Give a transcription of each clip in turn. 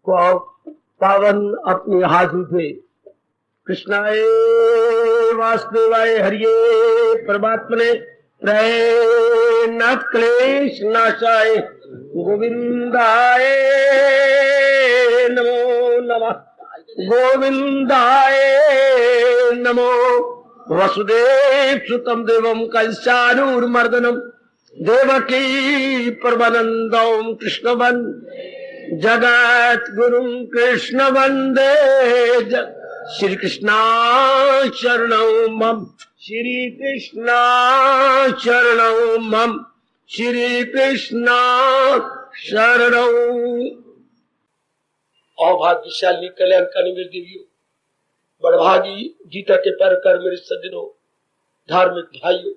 को पावन अपनी हाथ उठे। कृष्णाय वासुदेवाय हरिये परमात्मने न क्लेश नाशाय गोविंदाय नमो नमः। गोविंदाय नमो। वसुदेव सुतम देवम कंसानूरमर्दनम देवकी परमानंदम कृष्ण जगत गुरु कृष्ण वंदे श्री कृष्णा शरणौ मम। श्री कृष्णा शरणौ मम। श्री कृष्णा शरणौ। अभाग्यशाली कल्याणकारी मेरी देवियों, बड़भागी गीता के पैरकर मेरे सज्जनों, धार्मिक भाइयों,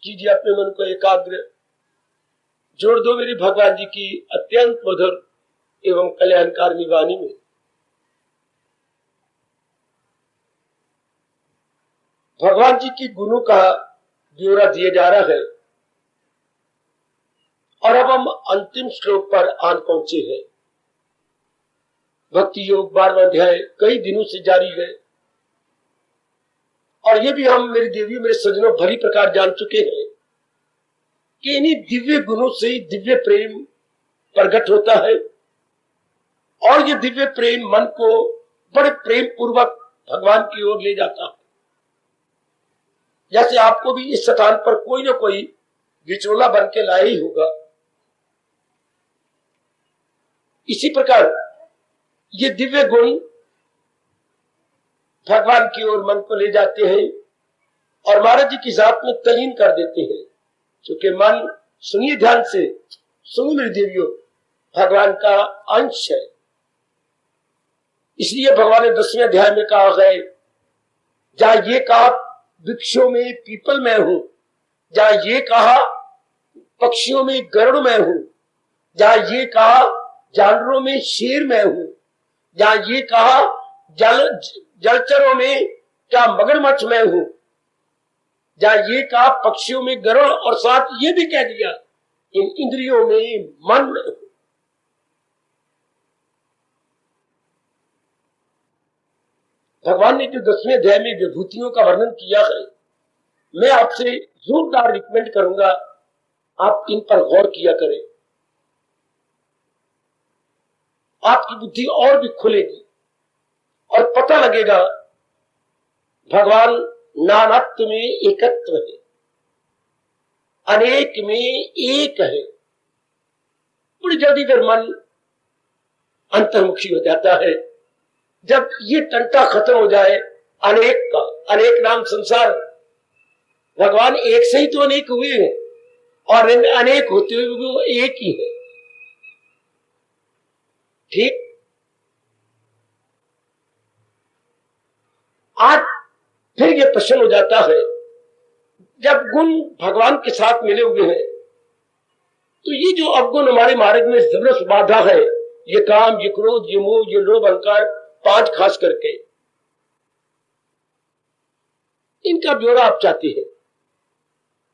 कीजिए अपने मन को एकाग्र, जोड़ दो मेरी भगवान जी की अत्यंत मधुर एवं कल्याणकारी वाणी में। भगवान जी की गुणों का ब्यौरा दिया जा रहा है और अब हम अंतिम श्लोक पर आन पहुंचे हैं। भक्ति योग 12वां अध्याय कई दिनों से जारी है और ये भी हम मेरी देवी मेरे सज्जनों भली प्रकार जान चुके हैं कि इन्हीं दिव्य गुणों से दिव्य प्रेम प्रकट होता है और ये दिव्य प्रेम मन को बड़े प्रेम पूर्वक भगवान की ओर ले जाता है। जैसे आपको भी इस स्थान पर कोई ना कोई विचोला बन के लाया ही होगा, इसी प्रकार ये दिव्य गुण भगवान की ओर मन को ले जाते हैं और महाराज जी की जात में तलीन कर देते हैं। क्योंकि मन, सुनिए ध्यान से, सुनो मेरी देवियों, भगवान का अंश है। इसलिए भगवान ने 10वें अध्याय में कहा है, जहां ये कहा वृक्षों में पीपल में हूं, जहां ये कहा पक्षियों में गरुड़ में हूं, जहां ये कहा जानवरों में शेर में हूं, जहां ये कहा जलचरों में क्या मगरमच्छ में हूं, जहां ये कहा पक्षियों में गरुड़, और साथ ये भी कह दिया इन इंद्रियों में मन में हूं। भगवान ने जो 10वें अध्याय में विभूतियों का वर्णन किया है, मैं आपसे जोरदार रिकमेंड करूंगा आप इन पर गौर किया करें। आपकी बुद्धि और भी खुलेगी और पता लगेगा भगवान नानात्व में एकत्व है, अनेक में एक है। बड़ी जल्दी फिर मन अंतर्मुखी हो जाता है। जब ये टंटा खत्म हो जाए अनेक का, अनेक नाम संसार, भगवान एक से ही तो अनेक हुए हैं और अनेक होते हुए भी वो एक ही है। ठीक, आज फिर ये प्रश्न हो जाता है, जब गुण भगवान के साथ मिले हुए हैं तो ये जो अवगुण हमारे मार्ग में जबरदस्त बाधा है, ये काम, ये क्रोध, ये मोह, ये लोभ, अहंकार, 5 खास करके, इनका ब्यौरा आप चाहते हैं।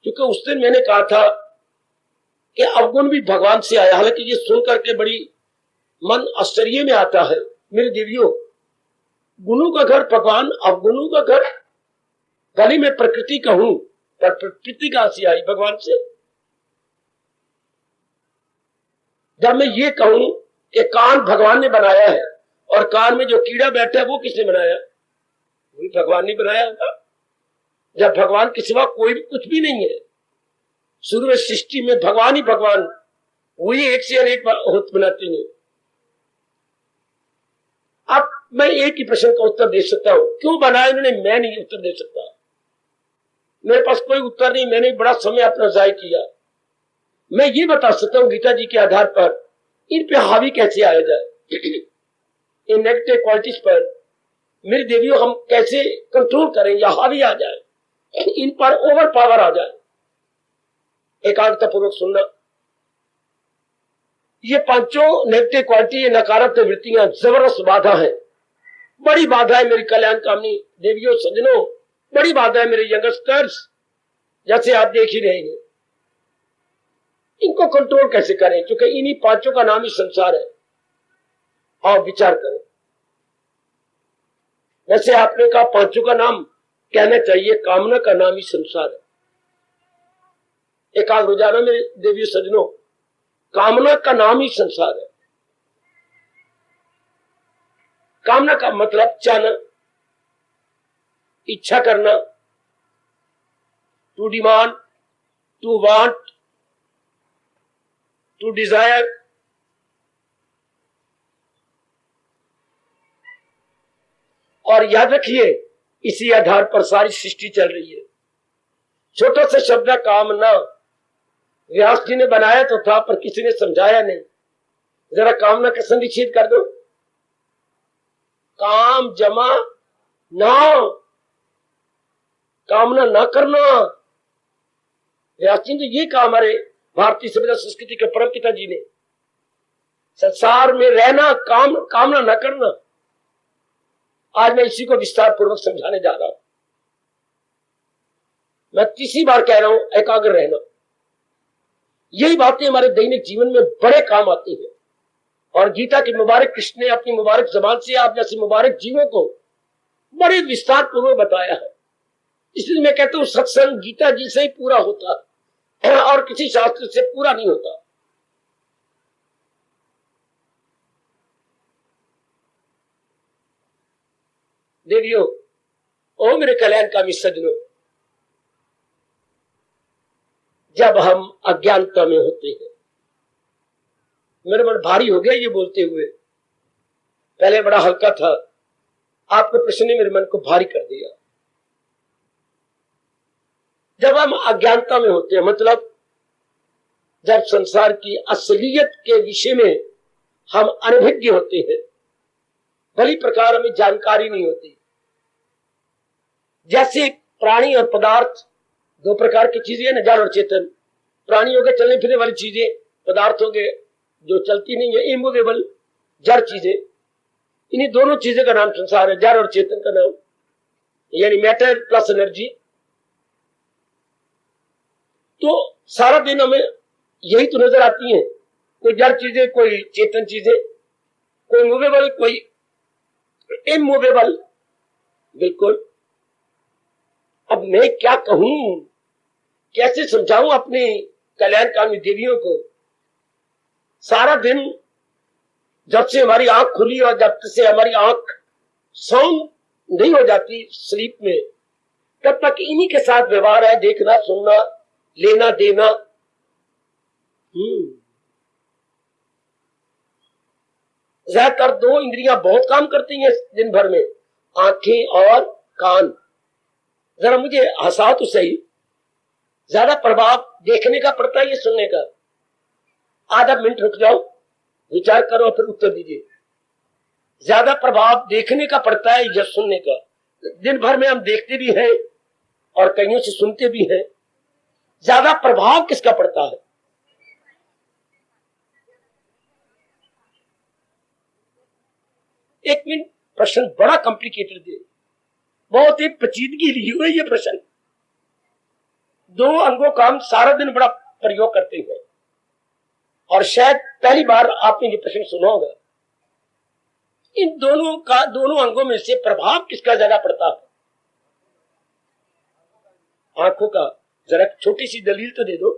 क्योंकि उस दिन मैंने कहा था कि अवगुण भी भगवान से आया। हालांकि ये सुन करके बड़ी मन आश्चर्य में आता है। मेरे देवियों, गुणों का घर भगवान, अवगुणों का घर, गली में प्रकृति कहूं, पर प्रकृति कहां से आई? भगवान से। जब मैं ये कहूं कि कान भगवान ने बनाया है और कान में जो कीड़ा बैठा है वो किसने बनाया? वही भगवान ने बनाया होगा। जब भगवान के सिवा कोई भी कुछ भी नहीं है, शुरू में सृष्टि में भगवान ही भगवान, वही एक से अनेक बनाते हैं। अब मैं एक ही प्रश्न का उत्तर दे सकता हूं, क्यों बनाया इन्होंने? मैं नहीं उत्तर दे सकता, मेरे पास कोई उत्तर नहीं। मैंने बड़ा समय अपना जाय किया। मैं ये बता सकता हूं गीता जी के आधार पर इन पे हावी कैसे आया जाए, इन नेगेटिव क्वालिटीज पर मेरी देवियों हम कैसे कंट्रोल करें या हावी आ जाए, इन पर ओवर पावर आ जाए। एकाग्रता पूर्वक सुनना। ये 5 नेगेटिव क्वालिटी, ये नकारात्मक वृत्तियां जबरदस्त बाधा है, बड़ी बाधा है मेरी कल्याण कामनी देवियों, सज्जनों, बड़ी बाधा है मेरे यंगस्टर्स, जैसे आप देख ही रहे हैं। इनको कंट्रोल कैसे करें, क्योंकि इन्हीं पांचों का नाम ही संसार है। और विचार करें, वैसे आपने कहा पांचों का नाम कहना चाहिए, कामना का नाम ही संसार है। एक आध रोजाना मेरे देवी सजनों, कामना का नाम ही संसार है। कामना का मतलब चाहना, इच्छा करना, to demand, to want, to desire. और याद रखिए, इसी आधार पर सारी सृष्टि चल रही है। छोटा सा शब्द कामना, व्यास जी ने बनाया तो था, पर किसी ने समझाया नहीं। जरा कामना का संधिच्छेद कर दो। काम जमा ना, कामना ना करना। व्यास जी ने ये कहा हमारे भारतीय सभ्यता संस्कृति के परम पिता जी ने, संसार में रहना, कामना ना करना। आज मैं इसी को विस्तार पूर्वक समझाने जा रहा हूं। मैं तीसरी बार कह रहा हूं, एकाग्र रहना। यही बातें हमारे दैनिक जीवन में बड़े काम आती है। और गीता की मुबारक कृष्ण ने अपनी मुबारक जबान से आप जैसे मुबारक जीवों को बड़े विस्तार पूर्वक बताया है। इसलिए मैं कहता हूं, सत्संग गीता जी से ही पूरा होता है और किसी शास्त्र से पूरा नहीं होता। देवियों, ओ मेरे कल्याणकामी सज्जनों, जब हम अज्ञानता में होते हैं, मेरा मन भारी हो गया ये बोलते हुए। पहले बड़ा हल्का था, आपके प्रश्न ने मेरे मन को भारी कर दिया। जब हम अज्ञानता में होते हैं, मतलब जब संसार की असलियत के विषय में हम अनभिज्ञ होते हैं, भली प्रकार हमें जानकारी नहीं होती। जैसे प्राणी और पदार्थ दो प्रकार की चीजें हैं, जड़ और चेतन। प्राणी हो गए चलने फिरने वाली चीजें, पदार्थ हो गए जो चलती नहीं है, इमूवेबल जड़ चीजें। इन्हीं दोनों चीजें का नाम संसार है, जड़ और चेतन का नाम, यानी मैटर प्लस एनर्जी। तो सारा दिन हमें यही तो नजर आती है, कोई जड़ चीजें, कोई चेतन चीजें, कोई मूवेबल, कोई इमूवेबल। बिल्कुल। अब मैं क्या कहूं, कैसे समझाऊं अपनी कल्याणकामी देवियों को। सारा दिन जब से हमारी आंख खुली और जब से हमारी आंख साउंड नहीं हो जाती स्लीप में, तब तक इन्हीं के साथ व्यवहार है, देखना, सुनना, लेना देना। ज्यादातर दो इंद्रियां बहुत काम करती हैं दिन भर में, आंखें और कान। जरा मुझे हंसा तो सही, ज्यादा प्रभाव देखने का पड़ता है या सुनने का? आधा मिनट रुक जाओ, विचार करो, फिर उत्तर दीजिए। ज्यादा प्रभाव देखने का पड़ता है या सुनने का? दिन भर में हम देखते भी हैं और कईयों से सुनते भी हैं। ज्यादा प्रभाव किसका पड़ता है? एक मिनट, प्रश्न बड़ा कॉम्प्लिकेटेड है, बहुत ही पेचीदगी ली हुई ये प्रश्न। दो अंगों का हम सारा दिन बड़ा प्रयोग करते हैं और शायद पहली बार आपने ये प्रश्न सुना होगा। इन दोनों अंगों में से प्रभाव किसका ज्यादा पड़ता है? आंखों का। जरा छोटी सी दलील तो दे दो।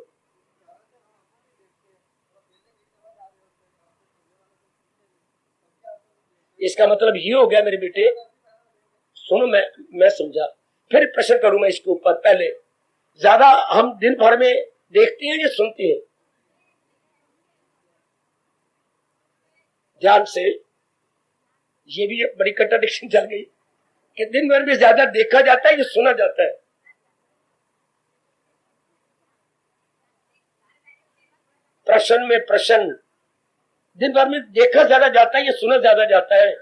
इसका मतलब ये हो गया मेरे बेटे, सुनो, मैं समझा, फिर प्रश्न करूं मैं इसके ऊपर। पहले, ज्यादा हम दिन भर में देखते हैं या सुनते हैं? ध्यान से, ये भी एक बड़ी कंट्राडिक्शन चल गई कि दिन भर में ज्यादा देखा जाता है या सुना जाता है? प्रश्न में प्रश्न, दिन भर में देखा ज्यादा जाता है या सुना ज्यादा जाता है?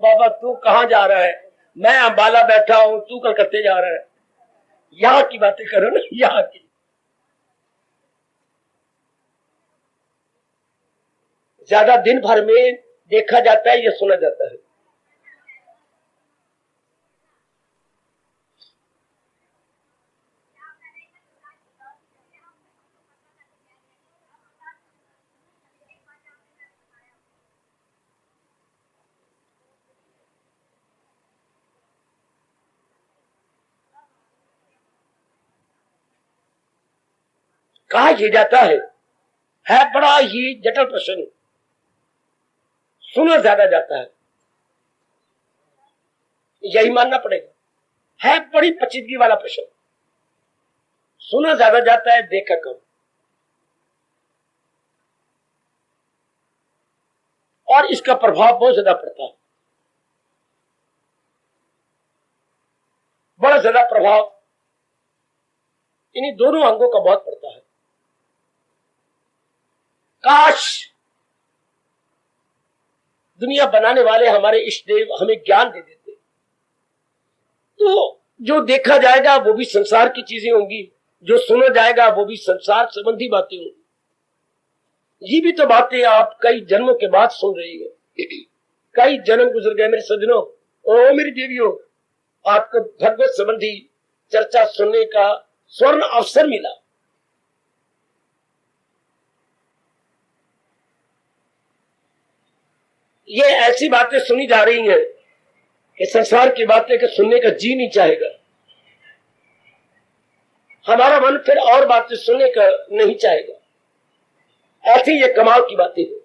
बाबा तू कहां जा रहा है? मैं अंबाला बैठा हूं, तू कलकत्ते जा रहा है। यहाँ की बातें करो ना, यहाँ की। ज्यादा दिन भर में देखा जाता है या सुना जाता है? कहा यह जाता है बड़ा ही जटिल प्रश्न, सुना ज्यादा जाता है, यही मानना पड़ेगा। है बड़ी पेचीदगी वाला प्रश्न, सुना ज्यादा जाता है, देखा कम। और इसका प्रभाव बहुत ज्यादा पड़ता है, बड़ा ज्यादा प्रभाव इन्हीं दोनों अंगों का बहुत पड़ता है। काश दुनिया बनाने वाले हमारे इष्ट देव हमें ज्ञान दे देते, तो जो देखा जाएगा वो भी संसार की चीजें होंगी, जो सुना जाएगा वो भी संसार संबंधी बातें होंगी। ये भी तो बातें आप कई जन्मों के बाद सुन रही है, कई जन्म गुजर गए मेरे सज्जनों, ओ मेरी देवियों, आपको भगवत संबंधी चर्चा सुनने का स्वर्ण अवसर मिला। ये ऐसी बातें सुनी जा रही हैं कि संसार की बातें के सुनने का जी नहीं चाहेगा, हमारा मन फिर और बातें सुनने का नहीं चाहेगा। ऐसी ये कमाल की बातें हैं।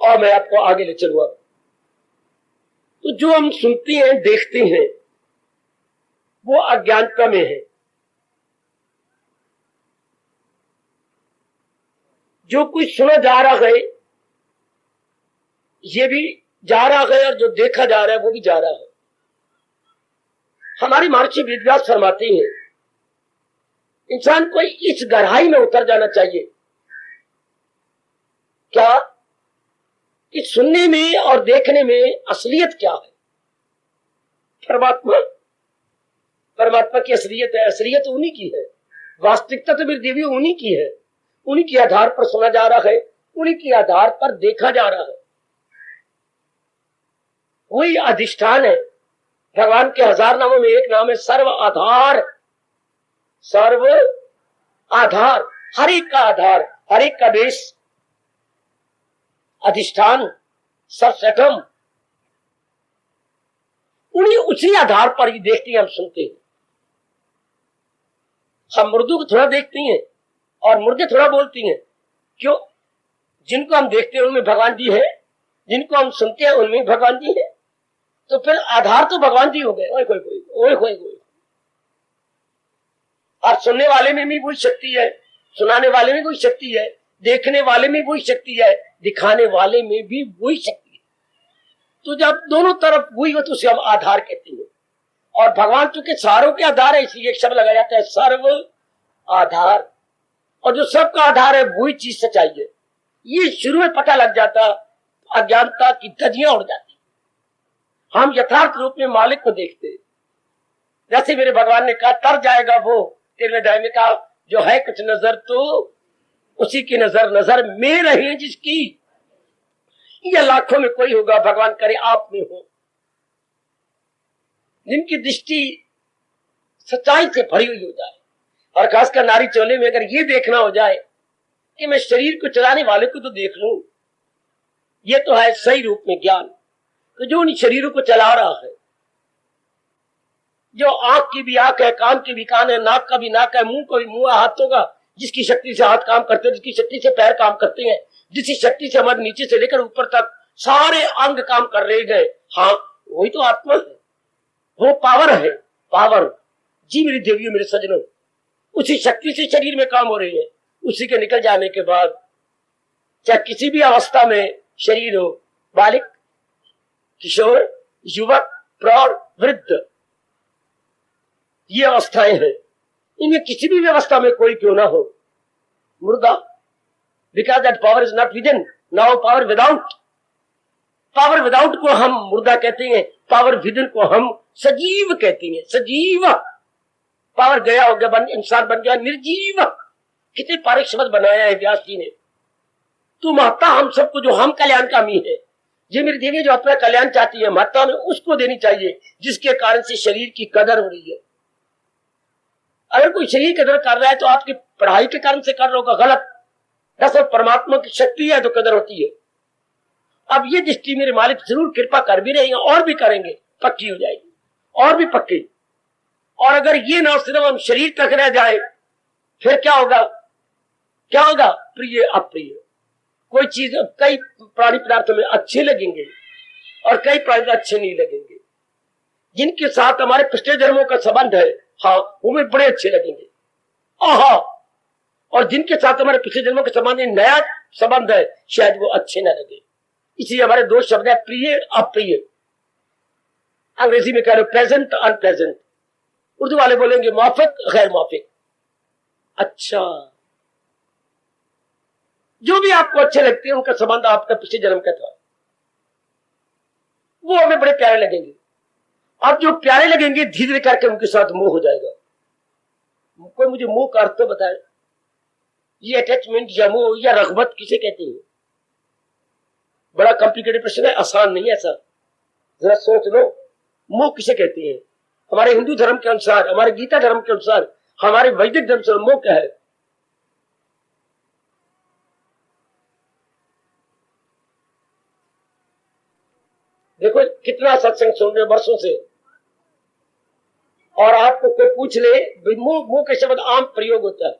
और मैं आपको आगे ले चलूंगा। तो जो हम सुनते हैं देखते हैं वो अज्ञानता में है। जो कुछ सुना जा रहा है ये भी जा रहा है, और जो देखा जा रहा है वो भी जा रहा है। हमारी महर्षि वेदव्यास फरमाते हैं इंसान को इस गहराई में उतर जाना चाहिए, क्या कि सुनने में और देखने में असलियत क्या है। परमात्मा की असलियत है, असलियत उन्हीं की है, वास्तविकता तो मेरी देवी उन्हीं की है। उन्हीं के आधार पर सुना जा रहा है, उन्हीं के आधार पर देखा जा रहा है। वही अधिष्ठान है। भगवान के 1000 नामों में एक नाम है सर्व आधार। सर्व आधार, हर एक का आधार, हर एक का बेस, अधिष्ठान, सर्वप्रथम, उन्हीं उसी आधार पर ही देखते हैं, हम सुनते हैं। हम मुर्दों को थोड़ा देखती हैं और मुर्दे थोड़ा बोलती हैं। क्यों? जिनको हम देखते हैं उनमें भगवान जी है, जिनको हम सुनते हैं उनमें भगवान जी है, तो फिर आधार तो भगवान जी हो गए। ओए कोई कोई ओए कोई कोई। और सुनने वाले में भी वही शक्ति है, सुनाने वाले में वही शक्ति है, देखने वाले में वही शक्ति है, दिखाने वाले में भी वही शक्ति है। तो जब दोनों तरफ वही हो तो उसे हम आधार कहते हैं। और भगवान चूंकि सारों के आधार है इसलिए एक शब्द लगाया जाता है सर्व आधार। और जो सबका आधार है वही चीज सच्चाई है। ये शुरू में पता लग जाता, अज्ञानता की धज्जियां उड़ जाती। हम यथार्थ रूप में मालिक को देखते। जैसे मेरे भगवान ने कहा तर जाएगा वो, 13वें अध्याय में कहा जो है कुछ नजर तो उसी की नजर नजर में रहे जिसकी। यह लाखों में कोई होगा, भगवान करे आप में हो, जिनकी दृष्टि सच्चाई से भरी हुई हो जाए। और खासकर नारी चोले में अगर ये देखना हो जाए कि मैं शरीर को चलाने वाले को तो देख लूं, ये तो है सही रूप में ज्ञान। तो जो उन शरीरों को चला रहा है, जो आंख की भी आंख है, कान की भी कान है, नाक का भी नाक है, मुंह का भी मुंह है, हाथों का जिसकी शक्ति से हाथ काम करते हैं, जिसकी शक्ति से पैर काम करते हैं, जिसकी शक्ति से हमारे नीचे से लेकर ऊपर तक सारे अंग काम कर रहे गए, हाँ वही तो आत्मा है, वो पावर है। पावर जी मेरी देवियों मेरे सजनों, उसी शक्ति से शरीर में काम हो रही है। उसी के निकल जाने के बाद चाहे किसी भी अवस्था में शरीर हो, बालिक, किशोर, युवक, प्रौढ़, वृद्ध, ये अवस्थाएं हैं। इनमें किसी भी व्यवस्था में कोई क्यों ना हो, मुर्दा, because that power is not within, now power without. Power without को हम मुर्दा कहते हैं, पावर विदिन को हम सजीव कहते हैं। सजीव पावर गया हो गया, इंसान बन गया निर्जीव। कितने पारिक शब्द बनाया है व्यास जी ने। तो महत्ता हम सबको, जो हम कल्याणकामी है, जो मेरी देवी जो अपना कल्याण चाहती है, महत्ता में उसको देनी चाहिए जिसके कारण से शरीर की कदर हो रही है। अगर कोई शरीर की कदर कर रहा है तो आपकी पढ़ाई के कारण से कर रहा होगा, गलत। दरअसल परमात्मा की शक्ति है तो कदर होती है। अब ये दृष्टि मेरे मालिक जरूर कृपा कर भी रहे हैं और भी करेंगे, पक्की हो जाएगी। और भी पक्की। और अगर ये ना सिर्फ हम शरीर तक रह जाए, फिर क्या होगा? क्या होगा? प्रिय अप्रिय। कोई चीज, कई प्राणी पदार्थ में अच्छे लगेंगे और कई प्राणी अच्छे नहीं लगेंगे। जिनके साथ हमारे पिछले जन्मों का संबंध है, हाँ, वो भी बड़े अच्छे लगेंगे। आहा। और जिनके साथ हमारे पिछले जन्मों के संबंध नया संबंध है, शायद वो अच्छे न लगे। इसलिए हमारे दो शब्द है, प्रिय अप्रिय। अंग्रेजी में कह रहे प्लेजेंट अनप्लेजेंट। उर्दू वाले बोलेंगे मुआफिक गैर मुआफिक। अच्छा, जो भी आपको अच्छे लगते हैं उनका संबंध आपका पिछले जन्म का था, वो हमें बड़े प्यारे लगेंगे। अब जो प्यारे लगेंगे, धीरे धीरे करके उनके साथ मोह हो जाएगा। कोई मुझे मोह का अर्थ तो बताए। ये अटैचमेंट या मोह या रग़बत किसे कहते हैं? बड़ा कॉम्प्लिकेटेड प्रश्न है, आसान नहीं है ऐसा। जरा सोच लो, मोह किसे कहते हैं? हमारे हिंदू धर्म के अनुसार, हमारे गीता धर्म के अनुसार, हमारे वैदिक धर्म से मोह क्या है? देखो कितना सत्संग सुन रहे वर्षों से, और आपको कोई पूछ ले मुंह के शब्द आम प्रयोग होता है,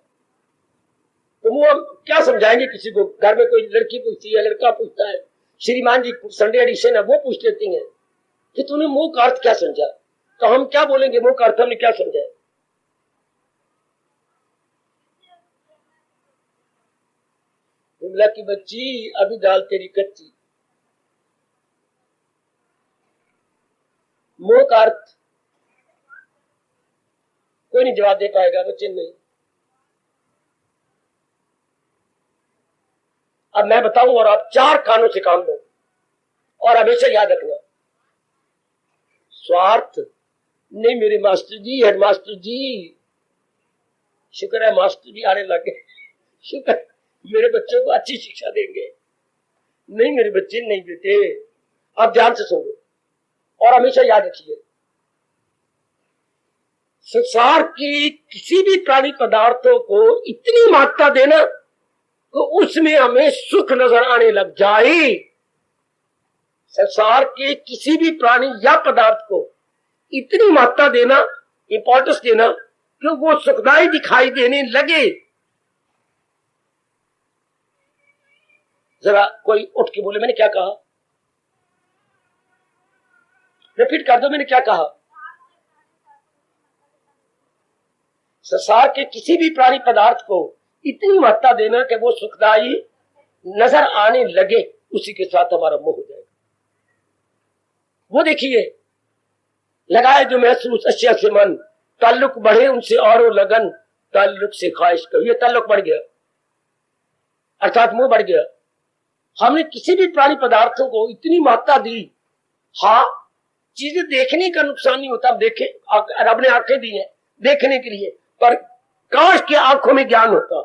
तो मुंह हम क्या समझाएंगे किसी को? घर में कोई लड़की पूछती है, लड़का पूछता है, श्रीमान जी संडे एडिशन है, वो पूछ लेती है कि तूने मुंह का अर्थ क्या समझा? तो हम क्या बोलेंगे? मुंह का अर्थ हमने क्या समझा? विमला की बच्ची अभी दाल तेरी कच्ची। मोह का अर्थ कोई नहीं जवाब दे पाएगा, बच्चे नहीं। अब मैं बताऊं और आप चार कानों से काम लो, और हमेशा याद रखना, स्वार्थ नहीं। मेरे मास्टर जी, हेड मास्टर जी, शुक्र है मास्टर जी आने लगे, शुक्र मेरे बच्चों को अच्छी शिक्षा देंगे। नहीं मेरे बच्चे नहीं बेटे, आप ध्यान से सुनो और हमेशा याद रखिए, संसार की किसी भी प्राणी पदार्थों को इतनी मात्रा देना तो उसमें हमें सुख नजर आने लग जाए। संसार के किसी भी प्राणी या पदार्थ को इतनी मात्रा देना, इंपॉर्टेंस देना कि वो सुखदायी दिखाई देने लगे। जरा कोई उठ के बोले मैंने क्या कहा? रिपीट कर दो, मैंने क्या कहा? संसार के किसी भी प्राणी पदार्थ को इतनी मात्रा देना कि वो सुखदायी नजर आने लगे, उसी के साथ हमारा मोह हो जाएगा। वो देखिए, लगाए जो महसूस अशिया से मन, ताल्लुक बढ़े उनसे और लगन, ताल्लुक से ख्वाहिश करो। ये ताल्लुक बढ़ गया, अर्थात मोह बढ़ गया। हमने किसी भी प्राणी पदार्थों को इतनी मात्रा दी। हाँ, चीजें देखने का नुकसान नहीं होता, देखे, रब ने आंखें दी है देखने के लिए, पर काश के आंखों में ज्ञान होता।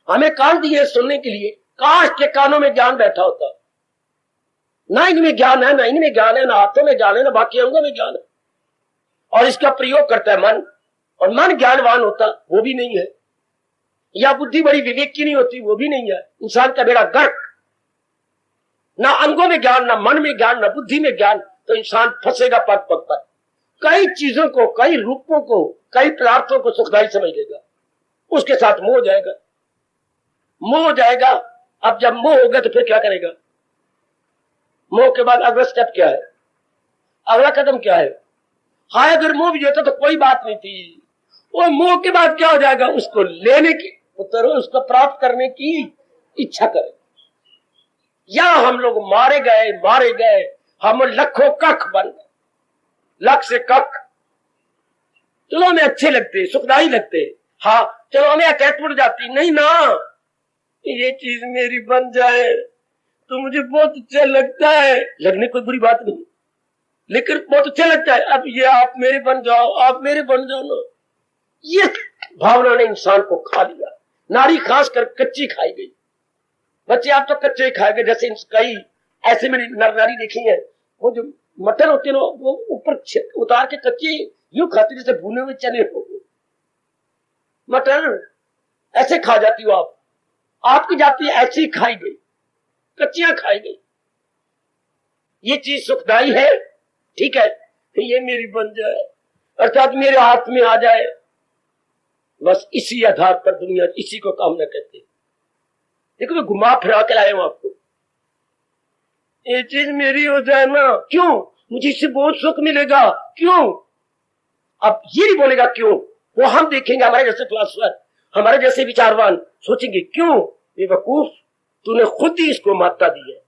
हमें कान दिए सुनने के लिए, काश के कानों में ज्ञान बैठा होता। ना इनमें ज्ञान है, ना इनमें ज्ञान है, ना हाथों में ज्ञान है, ना बाकी अंगों में ज्ञान है, और इसका प्रयोग करता है मन, और मन ज्ञानवान होता वो भी नहीं है, या बुद्धि बड़ी विवेक की नहीं होती वो भी नहीं है। इंसान का बेड़ा गर्क, ना अंगों में ज्ञान, ना मन में ज्ञान, ना बुद्धि में ज्ञान, तो इंसान फंसेगा पग पग पर। कई चीजों को, कई रूपों को, कई पदार्थों को सुखदायी समझ लेगा, उसके साथ मोह हो जाएगा, मोह हो जाएगा। अब जब मोह होगा तो फिर क्या करेगा? मोह के बाद अगला स्टेप क्या है? अगला कदम क्या है? हाँ, अगर मोह भी होता तो कोई बात नहीं थी, वो मोह के बाद क्या हो जाएगा? उसको लेने की, उसको प्राप्त करने की इच्छा करे। या हम लोग मारे गए, हम लखों कख बन गए, लख से कख। चलो हमें अच्छे लगते, सुखदायी लगते, हाँ चलो हमें अटैचमेंट जाती, नहीं ना, ये चीज मेरी बन जाए तो मुझे बहुत अच्छा लगता है। लगने कोई बुरी बात नहीं, लेकिन बहुत अच्छा लगता है। अब ये आप मेरे बन जाओ, आप मेरे बन जाओ ना, ये भावना ने इंसान को खा लिया। नारी खासकर कच्ची खाई गई। बच्चे आप तो कच्चे खाए गए, जैसे कई ऐसे मैंने नर नारी देखी है, वो जो मटन होते हैं वो ऊपर उतार के कच्चे यूं खाते जैसे भुने हुए चने हो। मटन ऐसे खा जाती हो आप, आपकी जाति ऐसी खाई गई, कच्चियां खाई गई। ये चीज सुखदायी है ठीक है, ये मेरी बन जाए, अर्थात मेरे हाथ में आ जाए, बस इसी आधार पर दुनिया इसी को कामना कहते हैं। देखो मैं घुमा फिरा कर आया हूं आपको, ये चीज मेरी हो जाए ना, क्यों, मुझे इससे बहुत सुख मिलेगा, क्यों। अब ये नहीं बोलेगा क्यों, वो हम देखेंगे, हमारे जैसे फिलोसोफर, हमारे जैसे विचारवान सोचेंगे क्यों, बेवकूफ, तूने खुद ही इसको मात्रा दी है,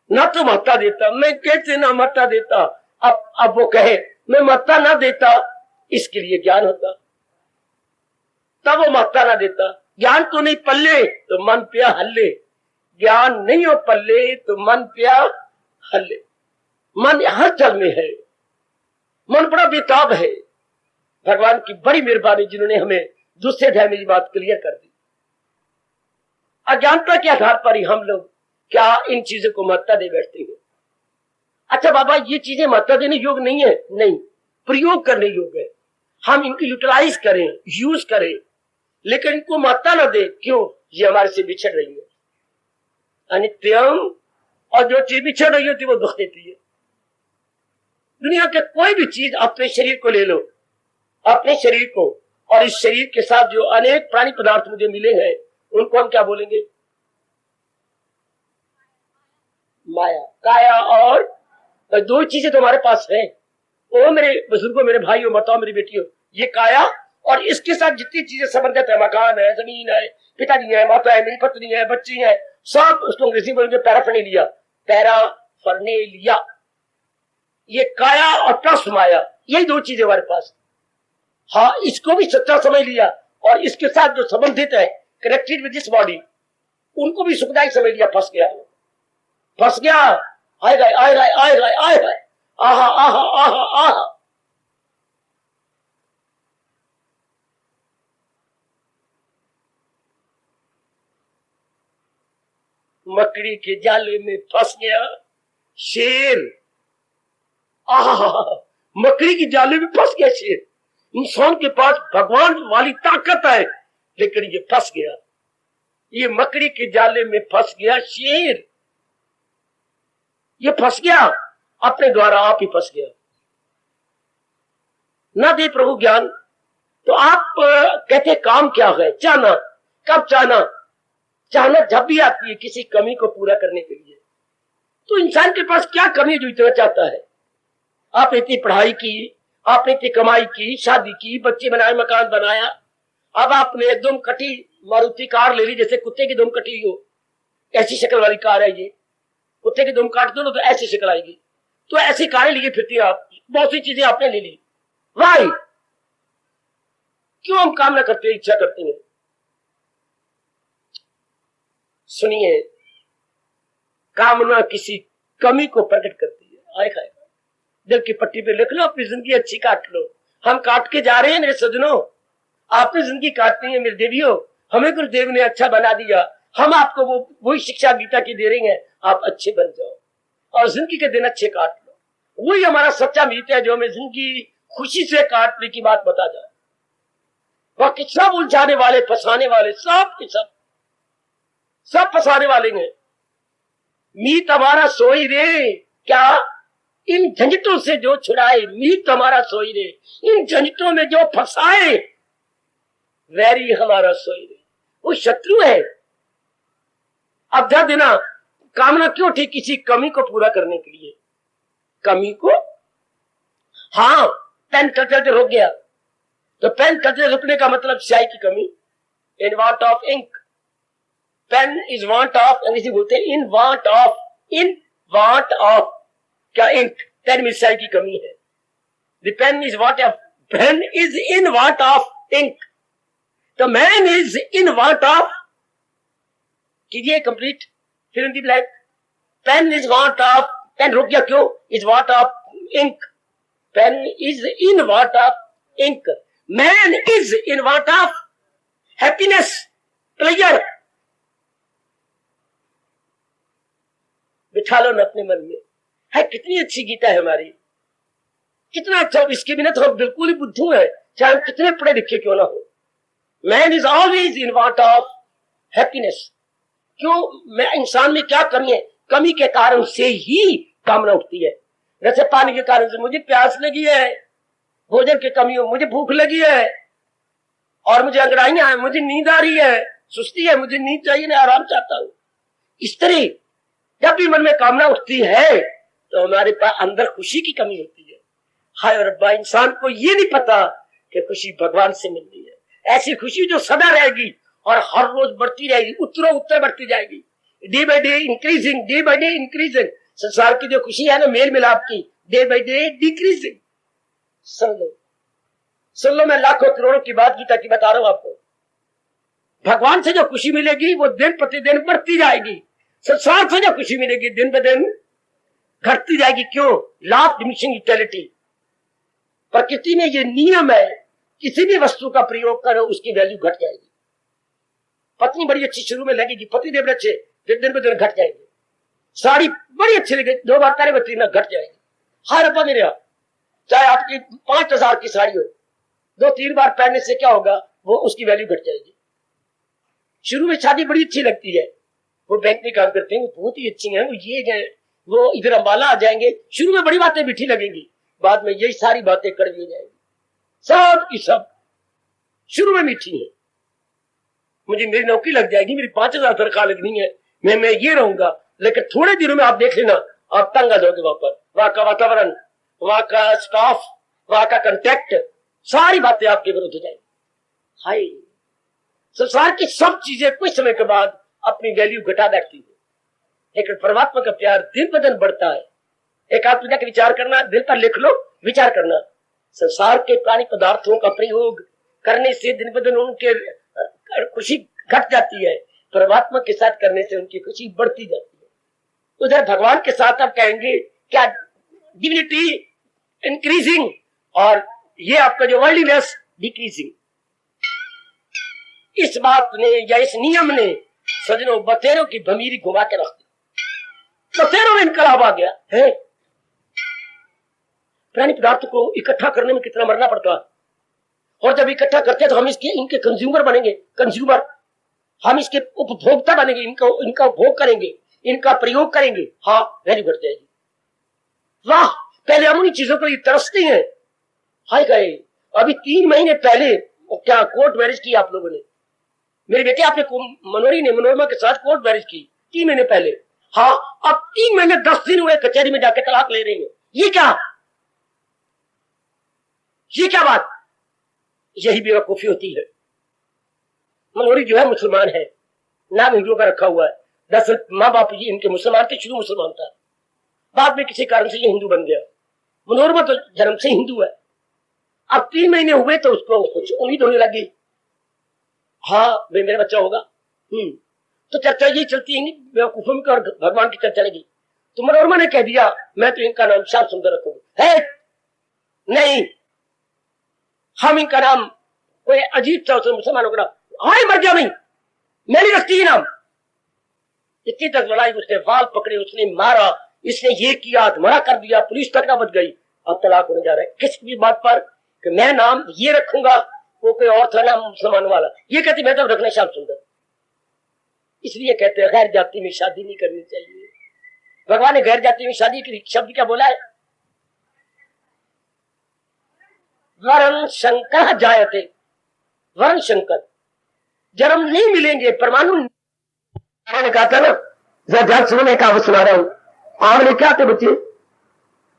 ना तो मात्रा देता, मैं कैसे ना मात्रा देता। अब वो कहे मैं मात्रा ना देता, इसके लिए ज्ञान होता, तब वो मात्रा ना देता। ज्ञान तो नहीं पल्ले तो मन पिया हल्ले, ज्ञान नहीं हो पल्ले तो मन पिया हल्ले। मन हर जल में है, मन बड़ा बेताब है। भगवान की बड़ी मेहरबानी जिन्होंने हमें दूसरे अध्याय में ये बात क्लियर कर दी। अज्ञानता के आधार पर ही हम लोग क्या इन चीजों को महत्ता दे बैठते हैं। अच्छा बाबा ये चीजें महत्ता देने योग्य नहीं है, नहीं, प्रयोग करने योग्य है, हम इनको यूटिलाइज करें, यूज करें, लेकिन इनको महत्ता ना दे। क्यों, ये हमारे से बिछड़ रही है, अनित्यम, और जो चीज बिछड़ रही होती है वो दुख देती है। दुनिया के कोई भी चीज, अपने शरीर को ले लो, अपने शरीर को, और इस शरीर के साथ जो अनेक प्राणी पदार्थ मुझे मिले हैं उनको हम क्या बोलेंगे, माया, काया। और दो चीजें तुम्हारे पास है, ओ मेरे बुजुर्गों, मेरे भाइयों, बताओ मेरी बेटियों, ये काया और इसके साथ जितनी चीजें संबंधित है, मकान है, जमीन है, पिताजी है, माता है, मेरी पत्नी है, बच्ची है, सब उसको अंग्रेजी बोलेंगे पैराफर्नेलिया, पैराफर्नेलिया। ये काया और प्लस माया, यही दो चीजें हमारे पास। हाँ, इसको भी सच्चा समझ लिया और इसके साथ जो संबंधित है, कनेक्टेड विद दिस बॉडी, उनको भी सुखदायक समझ लिया, फंस गया, फंस गया। आए गए, आए गए, आए गए, आए गए, आहा आहा आहा आहा। मकड़ी के जाले में फंस गया शेर, आहा, मकड़ी के जाले में फंस गया शेर। इंसान के पास भगवान वाली ताकत है, लेकिन ये फंस गया, ये मकड़ी के जाले में फंस गया शेर, ये फंस गया अपने द्वारा, आप ही फंस गया। ना दे प्रभु ज्ञान तो आप कहते काम क्या है, चाहना, कब चाहना, चाहना जब भी आती है किसी कमी को पूरा करने के लिए। तो इंसान के पास क्या कमी जो इतना चाहता है। आपने इतनी पढ़ाई की, आपने इतनी कमाई की, शादी की, बच्चे बनाए, मकान बनाया, अब आपने दुम कटी मारुति कार ले ली, जैसे कुत्ते की दुम कटी हो, ऐसी शक्ल वाली कार है ये, कुत्ते की दुम काट दो तो ऐसी शक्ल आएगी। तो ऐसी कारें लिए फिरती है आप, बहुत सी चीजें आपने ले ली, वाई, क्यों हम कामना करते हैं, इच्छा करते हैं। सुनिए, कामना किसी कमी को प्रकट करती है। आए खाए दिल की पट्टी पे लिख लो, अपनी जिंदगी अच्छी काट लो। हम काट के जा रहे हैं मेरे सजनों, आपने जिंदगी काटनी है मेरे देवियों, हमें गुरुदेव ने अच्छा बना दिया, हम आपको वही शिक्षा गीता की दे रही है, आप अच्छे बन जाओ और जिंदगी के दिन अच्छे काट लो। वही हमारा सच्चा मीत है जो हमें जिंदगी खुशी से काटने की बात बता जाए। बाकी सब उलझाने वाले, फंसाने वाले, सब के सब फंसाने वाले हैं। मीत हमारा सोई रे, क्या इन झंझटों से जो छुड़ाए, मीत हमारा सोई रे, इन झंझटों में जो फंसाए, वैरी हमारा सोई रे, वो शत्रु है। अब ध्यान देना, कामना क्यों थी, किसी कमी को पूरा करने के लिए, कमी को। हाँ, पेन कलते रुक गया, तो पेन कलते रुकने का मतलब स्याही की कमी, in want of ink, pen is want of, अंग्रेजी बोलते हैं in want of, in want of क्या इंक, पेन में स्याही की कमी है। The pen is want of, pen is in want of ink, the man is in want of, कीजिए कंप्लीट, फिर in the blank, pen is want of, pen रुक गया क्यों, is want of ink, pen is in want of ink, man is in want of happiness, pleasure. बिठा लो ना अपने मन में, है कितनी अच्छी गीता है हमारी, कितना अच्छा, इसके बिना तो हम बिल्कुल ही बुद्धू है, चाहे हम कितने पढ़े लिखे क्यों ना हो। Man is always in want of happiness. क्यों, मैं इंसान में क्या कमी है, कमी के कारण से ही कामना उठती है। जैसे पानी के कारण से मुझे प्यास लगी है, भोजन की कमी हो, मुझे भूख लगी है, और मुझे अंगड़ाइयां हैं, मुझे नींद आ रही है, सुस्ती है, मुझे नींद चाहिए, मैं आराम चाहता हूं। इस तरह जब भी मन में कामना उठती है तो हमारे पास अंदर खुशी की कमी होती है। हाय रब्बा, इंसान को ये नहीं पता कि खुशी भगवान से मिलती है। ऐसी खुशी जो सदा रहेगी और हर रोज बढ़ती रहेगी, उत्तरों उत्तर बढ़ती जाएगी, day by day increasing, day by day increasing. संसार की जो खुशी है ना मेल मिलाप की, डे बाय डे डिक्रीजिंग। सुन लो, मैं लाखों करोड़ों की बात गीता की बता रहा हूं आपको। भगवान से जो खुशी मिलेगी वो दिन प्रतिदिन बढ़ती जाएगी, संसार से जो खुशी मिलेगी दिन ब दिन घटती जाएगी। क्यों? Law of diminishing utility. प्रकृति में ये नियम है, किसी भी वस्तु का प्रयोग करो उसकी वैल्यू घट जाएगी। पत्नी बड़ी अच्छी शुरू में लगेगी, पति देव अच्छे, फिर दिन ब दिन घट जाएंगे। साड़ी बड़ी अच्छी लगे, 2 बार तारे बत्ती ना घट जाएगी। हाय रब्बा मेरे, चाहे आपकी 5,000 की साड़ी हो, 2-3 बार पहनने से क्या होगा, वो उसकी वैल्यू घट जाएगी। शुरू में शादी बड़ी अच्छी लगती है, वो बैंक में काम करते हैं, वो बहुत ही अच्छी हैं, वो ये गए, वो इधर अम्बाला आ जाएंगे। शुरू में बड़ी बातें मीठी लगेंगी, बाद में यही सारी बातें कड़वी हो जाएंगी। सब की सब शुरू में मीठी है। मुझे मेरी नौकरी लग जाएगी, मेरी 5,000 तनख्वाह लगनी है, मैं ये रहूंगा, लेकिन थोड़े दिनों में आप देख लेना आप तंग आ जाओगे। वहां का वातावरण, वहां का स्टाफ, वहां का कंटेक्ट, सारी बातें आपके विरुद्ध हो जाएंगी। हाय, संसार की सब चीजें कुछ समय के बाद अपनी वैल्यू घटा बैठती है, लेकिन परमात्मा का प्यार दिन ब दिन बढ़ता है। एक आध का विचार करना, दिल पर लिख लो, विचार करना। संसार के प्राणी पदार्थों का प्रयोग करने से दिन ब दिन उनके खुशी घट जाती है, परमात्मा के साथ करने से उनकी खुशी बढ़ती जाती है। उधर भगवान के साथ आप कहेंगे क्या, डिविनिटी इंक्रीजिंग, और ये आपका जो वर्ल्डलीनेस डिक्रीजिंग। इस बात ने या इस नियम ने सजनों बतेरों की भमीरी घुमा के रख दी। बतेरों में इनकलाब आ गया है। प्राणी पदार्थ को इकट्ठा करने में कितना मरना पड़ता है, और जब इकट्ठा करते हैं तो हम इनके कंज्यूमर बनेंगे, कंज्यूमर, हम इसके उपभोक्ता बनेंगे, इनका उपभोग करेंगे, इनका प्रयोग करेंगे। हाँ, वैल्यू घट जाएगी। वाह, पहले हम उन चीजों को तरसते हैं। हाय गए, अभी 3 महीने पहले क्या कोर्ट मैरिज की आप लोगों ने, मेरे बेटे आपने मनोरमा के साथ कोर्ट मैरिज की 3 महीने पहले। हाँ, अब 3 महीने 10 दिन हुए कचहरी में जाके तलाक ले रही है। ये क्या बात? यही बेवकूफी होती है। मनोरी जो है मुसलमान है, नाम हिंदुओं का रखा हुआ है। दरअसल माँ बाप ये इनके मुसलमान थे, शुरू मुसलमान था, बाद में किसी कारण से ये हिंदू बन गया। मनोरमा तो जन्म से हिंदू है। अब 3 महीने हुए तो उसको कुछ उम्मीद होने लगी, हाँ भाई मेरा बच्चा होगा। तो चर्चा ये चलती है बेवकूफों में और भगवान की चर्चा लगी। तो मनोरमा ने कह दिया मैं तो इनका नाम श्याम सुंदर रखूंगा। है नहीं, हम इनका नाम कोई अजीब सा मुसलमानों का नाम, हाँ मर गया नहीं, मैं नहीं रखती नाम। इतनी तक लड़ाई, उसने वाल पकड़े, उसने मारा, इसने ये किया, मना कर दिया, पुलिस तक ना बच गई। अब तलाक होने जा रहा है किस भी बात पर कि मैं नाम ये रखूंगा, वो कोई और था नाम मुसलमान वाला, ये कहती मैं तो रखना श्याम सुंदर। इसलिए कहते हैं गैर जाति में शादी नहीं करनी चाहिए। भगवान ने गैर जाति में शादी की शब्द क्या बोला है? वरण शंकर जायते, वरण शंकर, जन्म नहीं मिलेंगे। परमाणु ने कहा था ना, ध्यान सुनो, मैं कहावत सुना रहा हूं। आंवले क्या थे बच्चे?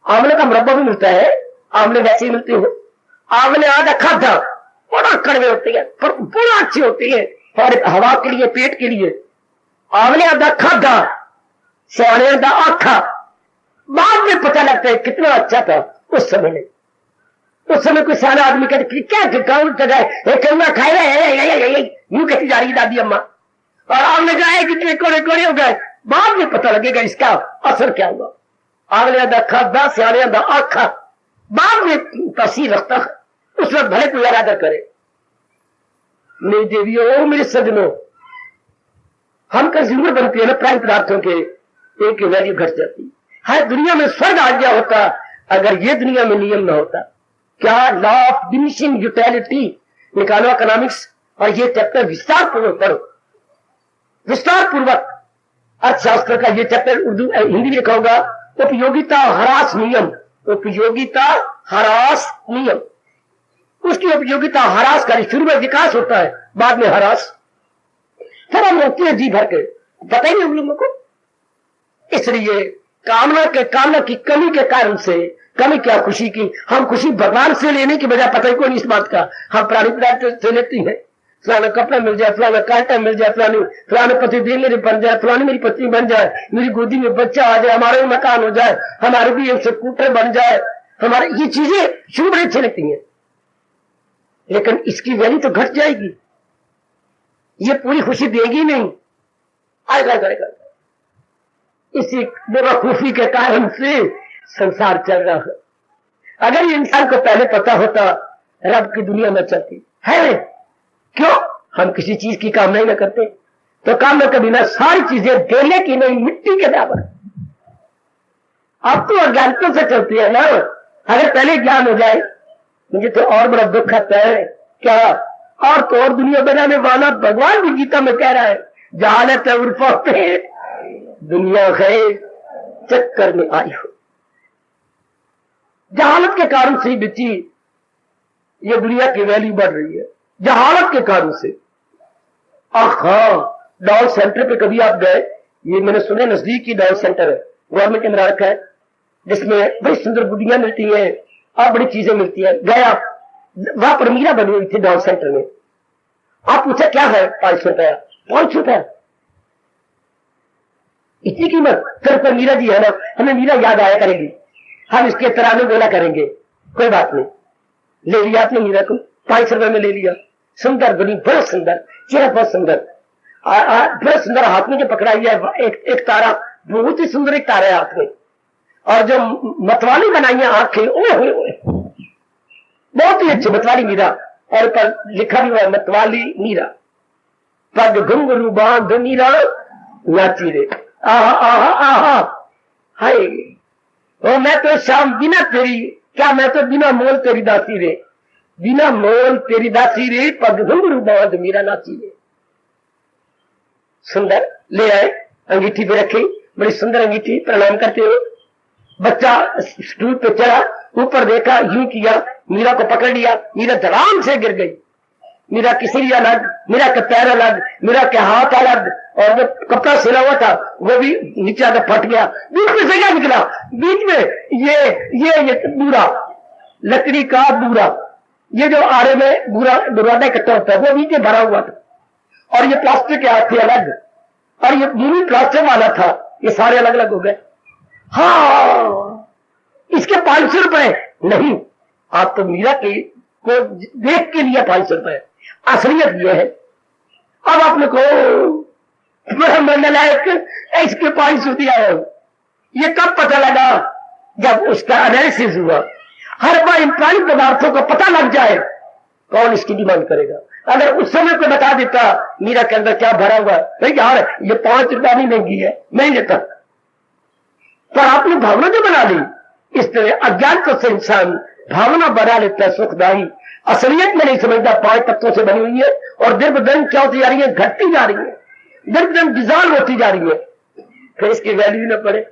आंवले का मुरब्बा भी मिलता है, आंवले वैसे ही मिलते हो। आंवले आधा खाधा, बड़ा कड़वे होते हैं पर बड़ा अच्छी होती है और हवा के लिए, पेट के लिए। आंवले आधा खाधा, सियाने आधा आखा। बाद में पता लगता है कितना अच्छा था उस समय में। उस समय कोई सारा आदमी कहते क्या खाए रहे, यूं कहती जा रही दादी अम्मा, और आंवले जाए कितने कोड़े कोड़े हो गए। बाद में पता लगेगा इसका असर क्या हुआ। आंवले आधा खाधा, सियाने आधा आखा, बाद में तस्वीर रखता है। उस वक्त भले कोई इरादा करे। मेरी देवियों, मेरे सजनों, हम कंज्यूमर बनते हैं ना प्राणी पदार्थों के, एक वैल्यू घट जाती है। दुनिया में स्वर्ग आ गया होता अगर ये दुनिया में नियम ना होता। क्या? लॉ ऑफ डिमिनिशिंग यूटिलिटी निकालो इकोनॉमिक्स, और ये चैप्टर विस्तार पूर्वक पढ़ो, विस्तार पूर्वक। अर्थशास्त्र का ये चैप्टर उर्दू हिंदी में लिखा होगा, उपयोगिता ह्रास नियम, उपयोगिता ह्रास नियम, उसकी उपयोगिता ह्रास करें। शुरू में विकास होता है, बाद में ह्रास। फिर हम रोकते हैं जी भर के, पता ही नहीं हम लोगों को। इसलिए कामना की कमी के कारण से, कमी क्या खुशी की, हम खुशी भगवान से लेने की बजाय पता ही कोई नहीं इस बात का, हम प्राणी पदार्थ से लेते हैं। फलाना कपड़ा मिल जाए, फलाना कांटा मिल जाए, फलाने पति देव मेरे बन जाए, फलानी मेरी पत्नी बन जाए, मेरी गोदी में बच्चा आ जाए, हमारा भी मकान हो जाए, हमारे भी एक स्कूटर बन जाए, हमारे ये चीजें शुरू बड़ी अच्छी लगती हैं, लेकिन इसकी वैल्यू तो घट जाएगी, ये पूरी खुशी देगी नहीं। आएगा इसी बेवकूफी के कारण से संसार चल रहा है। अगर ये इंसान को पहले पता होता रब की दुनिया में चलती है, क्यों हम किसी चीज की कामना ही न करते, तो कामना के बिना सारी चीजें देने की नहीं, मिट्टी के बराबर। अब तो अज्ञानता से चलती है ना। अगर पहले ज्ञान हो जाए, मुझे तो और बड़ा दुख आता है क्या, और तो और दुनिया बनाने वाला भगवान भी गीता में कह रहा है, जहालत उर्फा पे दुनिया है चक्कर में आई हो। जहालत के कारण से बच्ची ये दुनिया की वैल्यू बढ़ रही है, जहालत के कारण से। डॉल सेंटर पे कभी आप गए, ये मैंने सुने नजदीक की डॉल सेंटर है, गवर्नमेंट के अंदर रखा है, जिसमें बड़ी सुंदर गुड़ियां मिलती है और बड़ी चीजें मिलती है। गए आप, वहां पर मीरा बनी हुई थी डॉल सेंटर में। आप पूछा क्या है, 500 रुपया। 500 रुपया इतनी कीमत? फिर मीरा जी है ना, हमें मीरा याद आया करेगी, हम इसके तराने बोला करेंगे। कोई बात नहीं, ले लिया आपने मीरा को, 500 रुपए में ले लिया। सुंदर बनी, बहुत सुंदर, चेहरा बहुत सुंदर, बहुत सुंदर। हाथ में जो पकड़ाई है एक तारा, बहुत ही सुंदर एक तारा है हाथ में, और जो मतवाली बनाई है आंखें, ओए बहुत ही अच्छी मतवाली मीरा, और पर लिखा भी हुआ मतवाली मीरा, पग घुंघरू बांध मीरा नाची रे। आहा आहा आहा, हाय ओ मैं तो शाम बिना तेरी, क्या मैं तो बिना मोल तेरी दासी रे, बिना मोल तेरी दासी रे, पग घुंघरू बांध मीरा नाची रे। सुंदर ले आए, अंगीठी पे रखी, बड़ी सुंदर अंगीठी, प्रणाम करते हो। बच्चा स्टूल पे चढ़ा, ऊपर देखा, यूं किया, मीरा को पकड़ लिया, मीरा धड़ाम से गिर गई। मीरा की सिरी अलग, मीरा के पैर अलग, मीरा के हाथ अलग, और वो कपड़ा सिला हुआ था वो भी नीचे आकर फट गया। बीच में से क्या निकला, बीच में ये बूरा, लकड़ी का बूरा, ये जो आरे में बूरा दरवाजा इकट्ठा होता है, वो नीचे भरा हुआ था, और ये प्लास्टिक के हाथ थे अलग, और ये पूरी प्लास्टिक वाला था, ये सारे अलग अलग हो गए। हाँ, इसके 500 रुपए नहीं, आप तो मीरा की को देख के लिया 500 रुपए, असलियत यह है। अब आपने को मंडल इसके 500 दिया है, ये कब पता लगा, जब उसका एनालिसिस हुआ। हर बार इन प्राणी पदार्थों को पता लग जाए, कौन इसकी डिमांड करेगा। अगर उस समय को बता देता मीरा के अंदर क्या भरा हुआ है, यार ये 5 रुपया नहीं महंगी है, नहीं लेता, पर आपने भावना जो बना ली। इस तरह अज्ञान को से इंसान भावना बना लेता है सुखदायी, असलियत में नहीं समझता 5 तत्वों से बनी हुई है, और दिन ब दिन क्या होती जा रही है, घटती जा रही है, दिन ब दिन डिजॉल्व होती जा रही है, फिर इसकी वैल्यू न पड़े।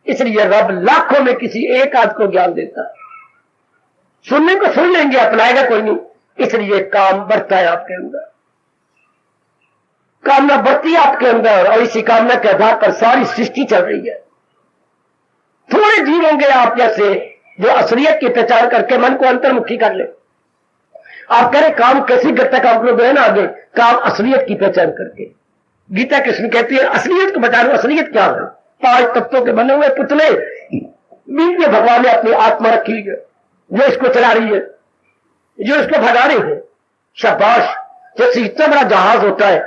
इसलिए रब लाखों में किसी एक आध को ज्ञान देता, सुनने को सुन लेंगे, अपनाएगा कोई नहीं। इसलिए काम बढ़ता है आपके अंदर, कामना बढ़ती है आपके अंदर, और इसी कामना के आधार पर सारी सृष्टि चल रही है। थोड़े जीव होंगे आप जैसे जो असलियत की पहचान करके मन को अंतर्मुखी कर ले। आप कह रहे काम कैसी करता काम लोग है ना, आगे काम असलियत की पहचान करके। गीता कृष्ण कहती है असलियत को बता लो, असलियत क्या है, 5 तत्वों के बने हुए पुतले, बीच में भगवान ने अपनी आत्मा रखी है जो इसको चला रही है, जो इसको भगा रही है। शाबाश, जैसे इतना बड़ा जहाज होता है,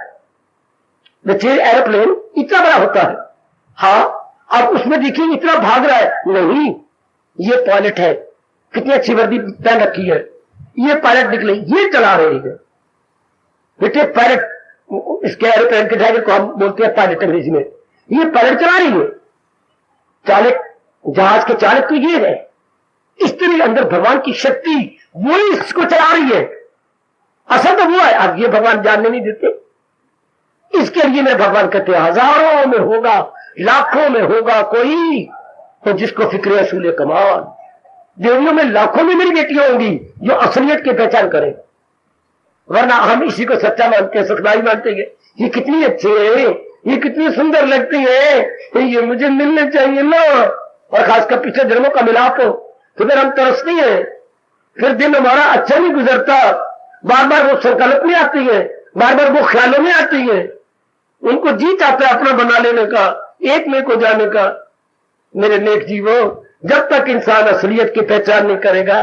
एरोप्लेन इतना बड़ा होता है, हाँ आप उसमें देखिए इतना भाग रहा है, नहीं ये पायलट है, कितनी अच्छी वर्दी पहन रखी है, ये पायलट निकले, ये चला रहे हैं बेटे। पायलट, इसके एरोप्लेन के ड्राइवर को हम बोलते हैं पायलट अंग्रेजी में, ये पायलट चला रही है, चालक, जहाज के चालक तो ये है। इस तरह अंदर भगवान की शक्ति वो इसको चला रही है, असल तो वो है, अब ये भगवान जानने नहीं देते। इसके लिए मेरे भगवान कहते हैं हजारों में होगा, लाखों में होगा कोई, तो जिसको फिक्र असूल कमाल, देवियों में लाखों में मेरी बेटियां होंगी जो असलियत की पहचान करें, वरना हम इसी को सच्चा मानते हैं, सुखदाई मानते हैं। ये कितनी अच्छी है, ये कितनी सुंदर लगती है, ये मुझे मिलने चाहिए ना, और खासकर पिछले जन्मों का मिलाप हो तो फिर हम तरसती हैं, फिर दिन हमारा अच्छा नहीं गुजरता, बार बार वो संकल्प में आती है, बार बार वो ख्यालों में आती है, उनको जी चाहता है अपना बना लेने का, एक में को जाने का। मेरे नेक जीवो, जब तक इंसान असलियत की पहचान नहीं करेगा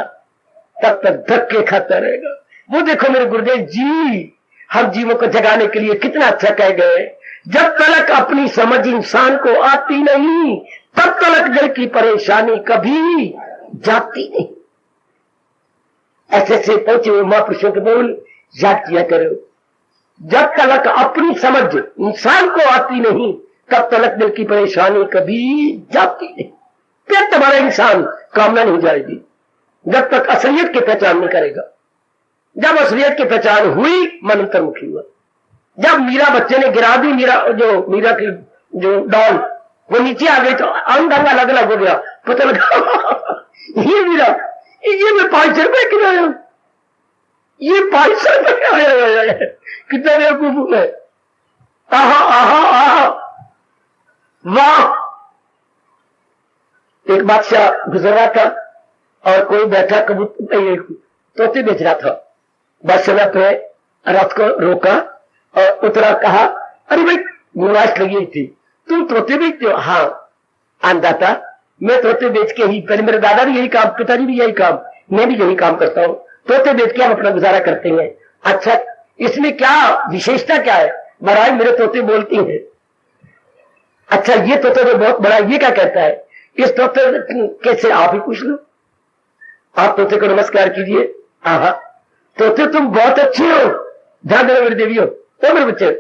तब तक धक्के खाता रहेगा। वो देखो मेरे गुरुदेव जी हम जीवों को जगाने के लिए कितना अच्छा कह गए, जब तक अपनी समझ इंसान को आती नहीं तब तक दिल की परेशानी कभी जाती नहीं। ऐसे से पहुंचे हुए महापुरुषों के बोल याद किया करो, जब तक अपनी समझ इंसान को आती नहीं तब तक दिल की परेशानी कभी जाती नहीं। फिर तुम्हारा इंसान कामना नहीं जाएगी जब तक असलियत की पहचान नहीं करेगा। जब असलियत की पहचान हुई मन अंतर्मुखी हुआ। जब मीरा बच्चे ने गिरा दी, मीरा की जो डॉल वो नीचे आ गई तो अंग अंग अलग अलग हो गया, पता लगा ये मीरा, ये मैं 500 रुपए किराया, ये 500 रुपए आया, कितना बेवकूफ है। आहा आहा आहा वाह। एक बादशाह गुजर रहा था और कोई बैठा कबूतर तोते बेच रहा था। बादशाह ने अपने रथ को रोका और उतरा, कहा अरे भाई गुनाश लगी थी, तुम तोते बेचते हो? हाँ अन्नदाता, मैं तोते बेच के ही, पहले मेरे दादा भी यही काम, पिताजी भी यही काम, मैं भी यही काम करता हूँ, तोते बेच के हम अपना गुजारा करते हैं। अच्छा इसमें क्या विशेषता क्या है? महाराज मेरे तोते बोलती हैं। अच्छा ये तोता तो बहुत बड़ा, ये क्या कहता है? इस तोते कैसे आप ही पूछ लो, आप तोते को नमस्कार कीजिए। आहा तोते तुम बहुत अच्छे हो, ध्यान देना मेरे देवियों, तो मेरे बच्चे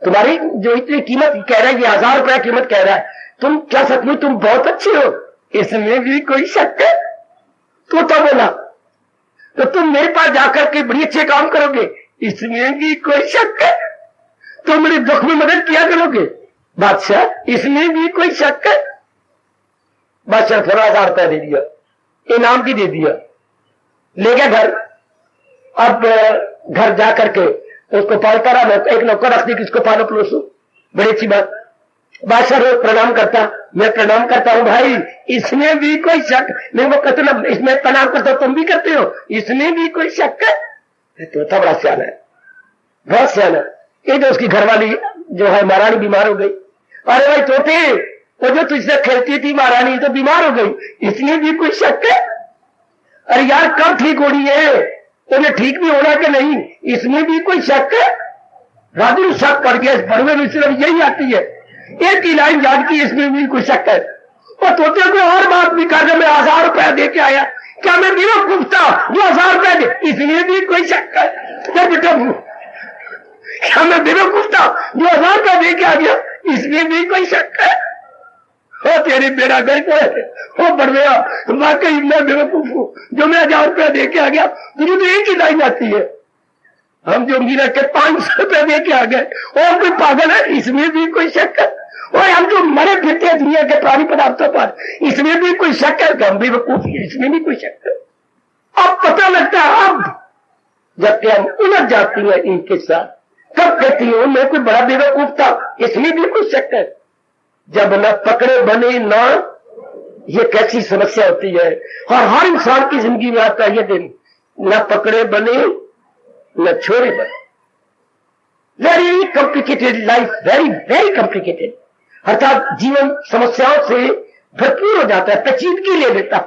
तुम्हारी जो इतनी कीमत कह रहा है, ये 1000 रुपया कीमत कह रहा है, तुम क्या सचमुच तुम बहुत अच्छे हो, इसमें भी कोई शक है? तोता बोला तो तुम मेरे पास जाकर के बड़ी अच्छे काम करोगे, इसमें भी कोई शक है? तुम मेरे दुख में मदद किया करोगे? बादशाह इसमें भी कोई शक है? बादशाह थोड़ा 1000 रुपया दे दिया, इनाम भी दे दिया, ले गया घर। अब घर जाकर के उसको पालता रहा, एक नौकर रख दी कि इसको पालो पलोसो, बड़ी अच्छी बात। बादशाह रोज प्रणाम करता, मैं प्रणाम करता हूं भाई, इसमें भी कोई शक? मैं वो कहते ना इसमें प्रणाम करता हो, तुम भी करते हो, इसमें भी कोई शक है? तो बड़ा सियाना है, बहुत सियाना। एक तो उसकी घरवाली जो है महारानी बीमार हो गई। अरे भाई तोते, वो जो तुझसे खेलती थी महारानी तो बीमार हो गई, इसमें भी कोई शक है? अरे यार कब ठीक हो रही है, उन्हें ठीक भी होना कि नहीं, इसमें भी कोई शक है? राजू शक पड़ गया, इस भरवे में सिर्फ यही आती है, एक ही लाइन याद की, इसमें भी कोई शक है? और तोते को और बात भी कर रहे, मैं 1000 रुपया दे के आया, क्या मैं बेवकूफ था जो 1000 रुपया दे, इसमें भी कोई शक है? क्या बेटा क्या मैं बेवकूफ था जो 1000 रुपया दे के आ गया, इसमें भी कोई शक है? हो तेरी बेड़ा गर्क है, हो बढ़िया, वाकई मैं बेवकूफ हूं जो मैं 1000 रुपया दे के आ गया। तुझे तो एक ही लाइन आती है, हम जो मीरा के 500 रुपया दे के आ गए, और कोई पागल है, इसमें भी कोई शक है? और हम जो मरे फिरते हैं दुनिया के प्राणी पदार्थों पर, इसमें भी कोई शक है? हम बेवकूफ है, इसमें भी कोई शक है? अब पता लगता है, अब जबकि हम उलझ जाती है इनके साथ, कब कहती हूं मैं कोई बड़ा बेवकूफ था, इसमें भी कोई शक है? जब न पकड़े बने ना, ये कैसी समस्या होती है, और हर इंसान की जिंदगी में आता है ये दिन, न पकड़े बने न छोड़े बने। Very complicated life, very very complicated. अर्थात जीवन समस्याओं से भरपूर हो जाता है, पेचीदगी ले लेता।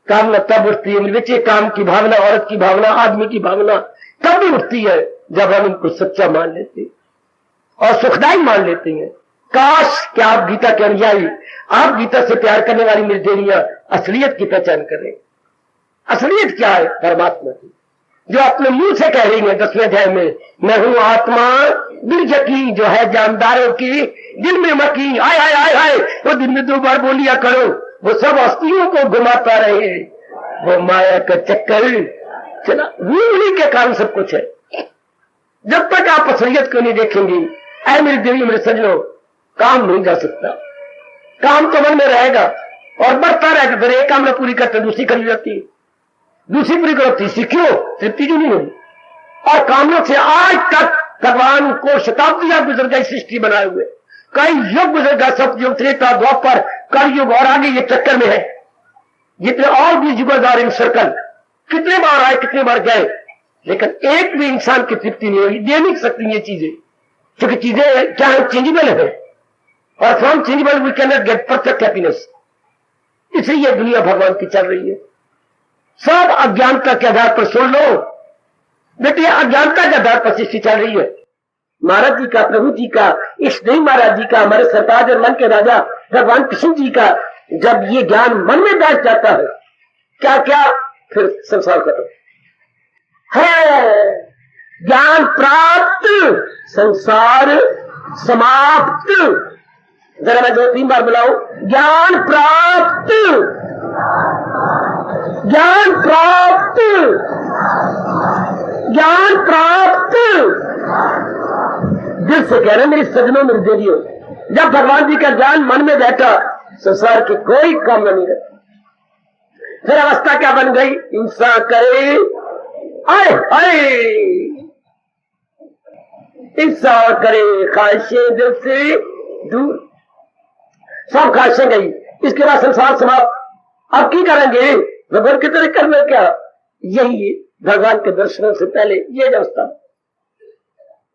कामना तब उठती है मेरे बच्चे, काम की भावना, औरत की भावना, आदमी की भावना तब भी उठती है जब हम इनको सच्चा मान लेते हैं और सुखदाई मान लेते हैं। काश क्या आप गीता के अनुयायी, आप गीता से प्यार करने वाली मेरी देवियां असलियत की पहचान करें। असलियत क्या है? परमात्मा की, जो अपने मुंह से कह रही है 10वें अध्याय में, मैं हूं आत्मा दिल की जो है जानदारों की दिल में मकी। आय आय आय आय, वो दिन में 2 बार बोलिया करो, वो सब हस्तियों को घुमाता रहे, वो माया का चक्कर चला, उन्हीं के कारण सब कुछ है। जब तक आप असलियत को नहीं देखेंगे, ऐ मेरी देवी मेरे सजनों, काम नहीं जा सकता। काम तो मन में रहेगा और बढ़ता रहेगा, फिर एक काम में पूरी करते दूसरी कर जाती है, दूसरी पूरी करो तीसरी, क्यों तृप्ति क्यों नहीं होगी। और कामों से आज तक भगवान को शताब्दियां गुजर गई सृष्टि बनाए हुए, कई युग गुजर गया, सतयुग त्रेता द्वापर कलयुग और आगे ये चक्कर में है। जितने और भी युगल आर इन सर्कल, कितने बार आए कितने बार गए, लेकिन एक भी इंसान की तृप्ति नहीं होगी, दे नहीं सकती ये चीजें, क्योंकि चीजें क्या है, चेंजेबल है, और from changeable we can not get perfect happiness. इसलिए ये दुनिया भगवान की चल रही है। सब अज्ञानता के आधार पर सुन लो बेटे, अज्ञानता के आधार पर सृष्टि चल रही है। महाराज जी का, प्रभु जी का, इष्टदेव महाराज जी का, हमारे सरताज और मन के राजा भगवान कृष्ण जी का जब ये ज्ञान मन में बैठ जाता है, क्या क्या फिर संसार खत्म है। ज्ञान प्राप्त संसार समाप्त। जरा मैं 2-3 बार बुलाऊं, ज्ञान प्राप्त, ज्ञान प्राप्त, ज्ञान प्राप्त। दिल से कह रहे मेरी सजनों मेरी देवियों, जब भगवान जी का ज्ञान मन में बैठा, संसार की कोई काम नहीं रहती। फिर अवस्था क्या बन गई, इंसान करे आए आए, इंसान करे ख्वाहिशें दिल से दूर, सब ख्वाहिशें गई, इसके बाद संसार समाप्त। अब की करेंगे, भगवान की तरह करना क्या, यही भगवान के दर्शनों से पहले ये अवस्था,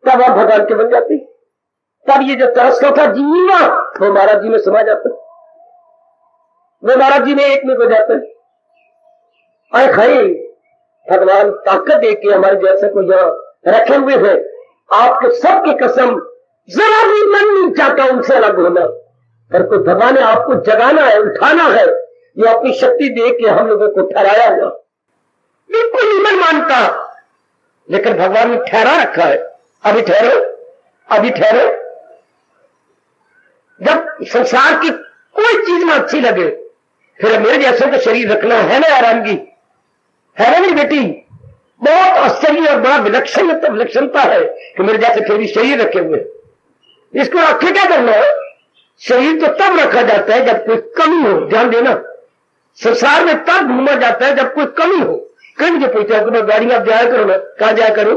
तब आप भगवान के बन जाती, तब ये जो तरसता था जीवा वो महाराज जी में समा जाता, वो महाराज जी में एक में हो जाता है। आए खाए भगवान ताकत दे के हमारे जैसे को यहाँ रखे हुए हैं, आपके सबकी कसम जरा भी मन नहीं चाहता उनसे अलग होना, पर कोई भगवान ने आपको जगाना है, उठाना है, ये अपनी शक्ति दे के हम लोगों को ठहराया हुआ, बिल्कुल नहीं मन मानता, लेकिन भगवान ने ठहरा रखा है। अभी ठहरो, अभी ठहरो। जब संसार की कोई चीज ना अच्छी लगे, फिर मेरे जैसों का शरीर रखना है ना आरामगी, है ना मेरी बेटी, बहुत आश्चर्य और बड़ा विलक्षणता है कि मेरे जैसे फिर भी शरीर रखे हुए। इसको रखे क्या करना है, शरीर तो तब रखा जाता है जब कोई कमी हो, ध्यान देना, संसार में तब घूमा जाता है जब कोई कमी हो। कहीं मुझे पूछा करो गाड़ी में आप जाया करो ना, कहां जाया करो,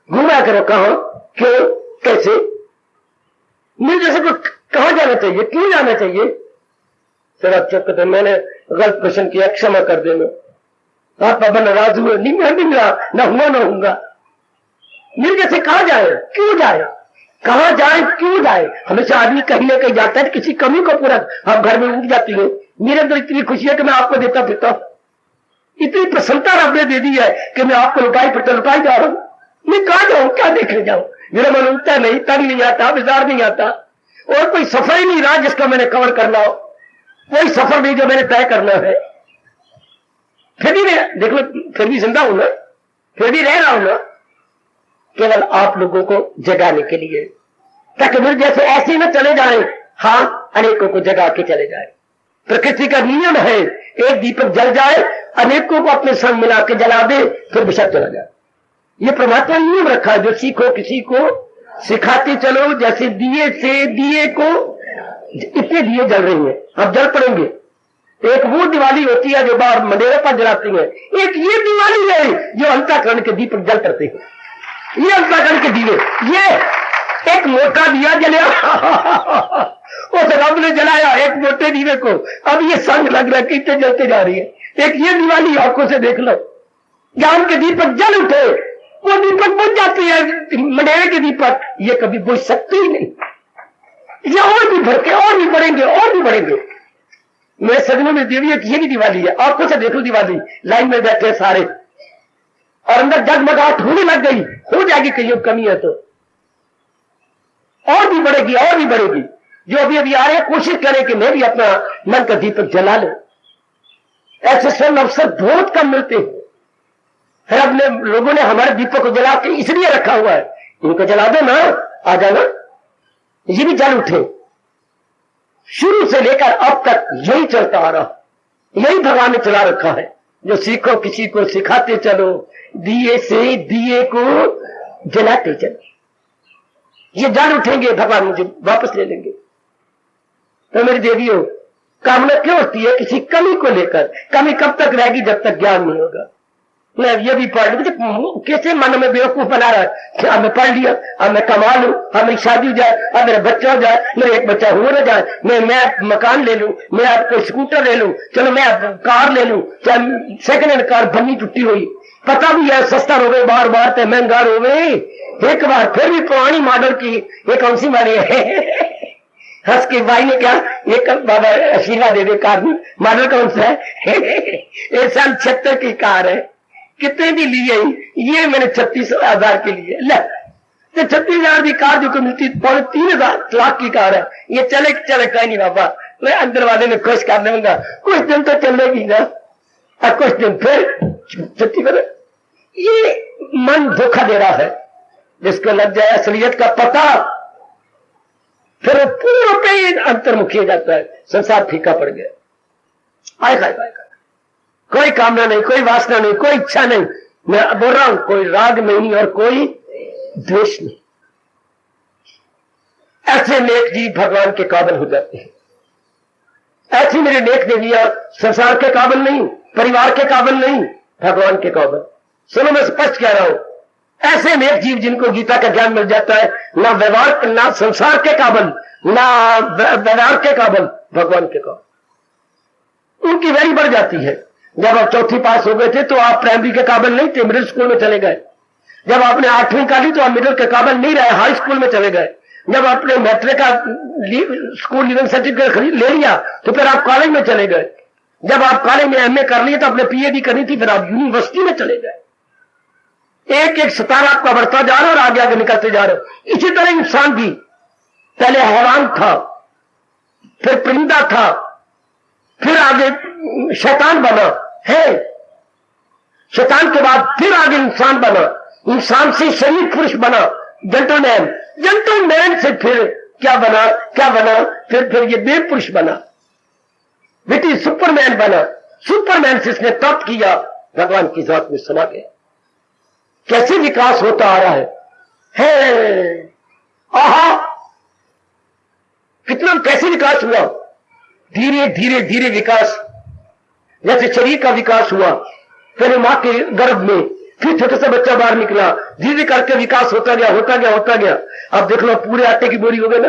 घूमा करो, कहां, क्यों, कैसे, मुझे जैसे को कहां जाना चाहिए, क्यों जाना चाहिए। सर आप चुप करते, मैंने गलत क्वेश्चन किया, क्षमा कर देना। आप बाबा नाराज हुए, नहीं मैं भी मिला ना हुआ ना होऊंगा। मेरे जैसे कहां जाए, क्यों जाए, कहां जाए, क्यों जाए। हमेशा आदमी कहीं ना कहीं जाता है, किसी कमी को पूरा, आप घर में उठ जाती है। मेरे अंदर इतनी खुशी है कि मैं आपको देता फिरता हूं, इतनी प्रसन्नता रब ने दे दी है कि मैं आपको लुटाई फिरता लुटाई जा रहा हूं। मैं कहां जाऊं, क्या देखने जाऊं, मेरा मन उठता नहीं, तंग नहीं आता, विचार नहीं आता, और कोई सफर ही नहीं रहा जिसका मैंने कवर करना हो, कोई सफर नहीं जो मैंने तय करना है। फिर भी देख लो, फिर भी जिंदा हूं ना, फिर भी रह रहा हूं ना, केवल आप लोगों को जगाने के लिए, ताकि मेरे जैसे ऐसे न चले जाएं, हाँ अनेकों को जगा के चले जाए। प्रकृति का नियम है, एक दीपक जल जाए अनेकों को अपने संग मिला के जला दे, फिर विषय चला जाए। ये परमात्मा ने नियम रखा है, जो सीखो किसी को सिखाते चलो। जैसे दिए से दिए को, इतने दिए जल रही हैं, अब जल पड़ेंगे। एक वो दिवाली होती है जो बाहर मंडेरे पर जलाती है, एक ये दिवाली है जो अंतःकरण के दीपक जल करते हैं। ये अंतःकरण के दिए, ये एक मोटा दिया जला उस रब ने जलाया एक मोटे दीवे को, अब ये संग लग रहा है, कितने जलते जा रही है। एक ये दिवाली आंखों से देख लो, ज्ञान के दीपक जल उठे, वो दीपक बुझ जाती है, मंडेरे के दीपक ये कभी बुझ सकते ही नहीं, ये और भी भड़के, और भी बढ़ेंगे, और भी बढ़ेंगे। मेरे सजनों में देवी ये भी दिवाली है, आंखों से देखो दिवाली, लाइन में बैठे सारे, और अंदर जगमगाहट होने लग गई, हो जाएगी कहीं कमी है तो, और भी बढ़ेगी, और भी बढ़ेगी। जो अभी अभी आ रहे कोशिश करें कि मैं भी अपना मन का दीपक जला लूं, ऐसे स्वर्ण अवसर बहुत कम मिलते हैं। फिर अपने लोगों ने हमारे दीपक को जला के इसलिए रखा हुआ है, इनको जला दो ना, आ जाना, ये भी जल उठे। शुरू से लेकर अब तक यही चलता आ रहा, यही भगवान ने चला रखा है। जो सीखो किसी को सिखाते चलो, दिए से दिए को जलाते चलो, ये जल उठेंगे, भगवान मुझे वापस ले लेंगे। तो मेरी देवियों, कामना क्यों होती है? किसी कमी को लेकर। कमी कब तक रहेगी? जब तक ज्ञान नहीं होगा। मैं ये भी पढ़ लू, कैसे मन में बेवकूफ बना रहा है कि अब मैं पढ़ लिया, अब मैं कमा लूं, अब मेरी शादी हो जाए, अब मेरा बच्चा हो जाए, मेरा एक बच्चा हो न जाए, मैं मकान ले लूं, मैं आपको स्कूटर ले लूं, चलो मैं कार ले लूं, चाहे सेकंड हैंड कार बनी टूटी हुई, पता भी है सस्ता हो गए, बार बार तो महंगा हो गए, एक बार फिर भी पुरानी मॉडल की ये कौन सी मारी है? हंस के भाई ने कहा, एक बाबा आशीर्वाद दे दे, कार मॉडल कौन सा है? एक साल 76 की कार है। कितने भी लिए? ये मैंने 36,000 के लिए। ले तो 36,000 की कार जो को मिलती 3,000 लाख की कार है। ये चले कहीं नहीं बाबा, मैं अंदर वाले ने खुश कर दूंगा, कुछ दिन तो चलेगी ना, और कुछ दिन फिर ये मन धोखा दे रहा है। जिसको लग जाए असलियत का पता, फिर वो पूर्ण पे अंतर्मुखी हो जाता है, संसार फीका पड़ गया। आए कोई कामना नहीं, कोई वासना नहीं, कोई इच्छा नहीं। मैं बोल रहा हूं, कोई राग नहीं और कोई द्वेष नहीं। ऐसे नेक जीव भगवान के काबिल हो जाते हैं। ऐसी मेरे नेक देवियां संसार के काबिल नहीं, परिवार के काबिल नहीं, भगवान के काबिल। सुनो, मैं स्पष्ट कह रहा हूं, ऐसे नेक जीव जिनको गीता का ज्ञान मिल जाता है, ना व्यवहार, ना संसार के काबिल, ना व्यवहार के काबिल, भगवान के काबिल। उनकी वैल्यू बढ़ जाती है। जब आप चौथी पास हो गए थे तो आप प्राइमरी के काबिल नहीं थे, मिडिल स्कूल में चले गए। जब आपने 8वीं कर ली तो आप मिडिल के काबिल नहीं रहे, हाई स्कूल में चले गए। जब आपने मैट्रिक का स्कूल लिविंग सर्टिफिकेट ले लिया तो फिर आप कॉलेज में चले गए। जब आप कॉलेज में एमए कर लिए तो आपने पीएचडी करनी थी, फिर आप यूनिवर्सिटी में चले गए। एक एक स्तर आपका बढ़ता जा रहा है और आगे आगे निकलते जा रहे हो। इसी तरह इंसान भी पहले हैवान था, फिर परिंदा था, फिर आगे शैतान बना है, शैतान के बाद फिर आगे इंसान बना, इंसान से शरीर पुरुष बना, जेंटलमैन, जेंटलमैन से फिर क्या बना, फिर ये देव पुरुष बना, बेटी सुपरमैन बना, सुपरमैन से इसने तप किया, भगवान की जात में समा गया। कैसे विकास होता आ रहा है? आहा, कितना कैसे विकास हुआ? धीरे धीरे धीरे विकास, जैसे शरीर का विकास हुआ, फिर मां के गर्भ में, फिर छोटे से बच्चा बाहर निकला, धीरे करके विकास होता गया। अब देख लो, पूरे आटे की बोरी हो गई ना,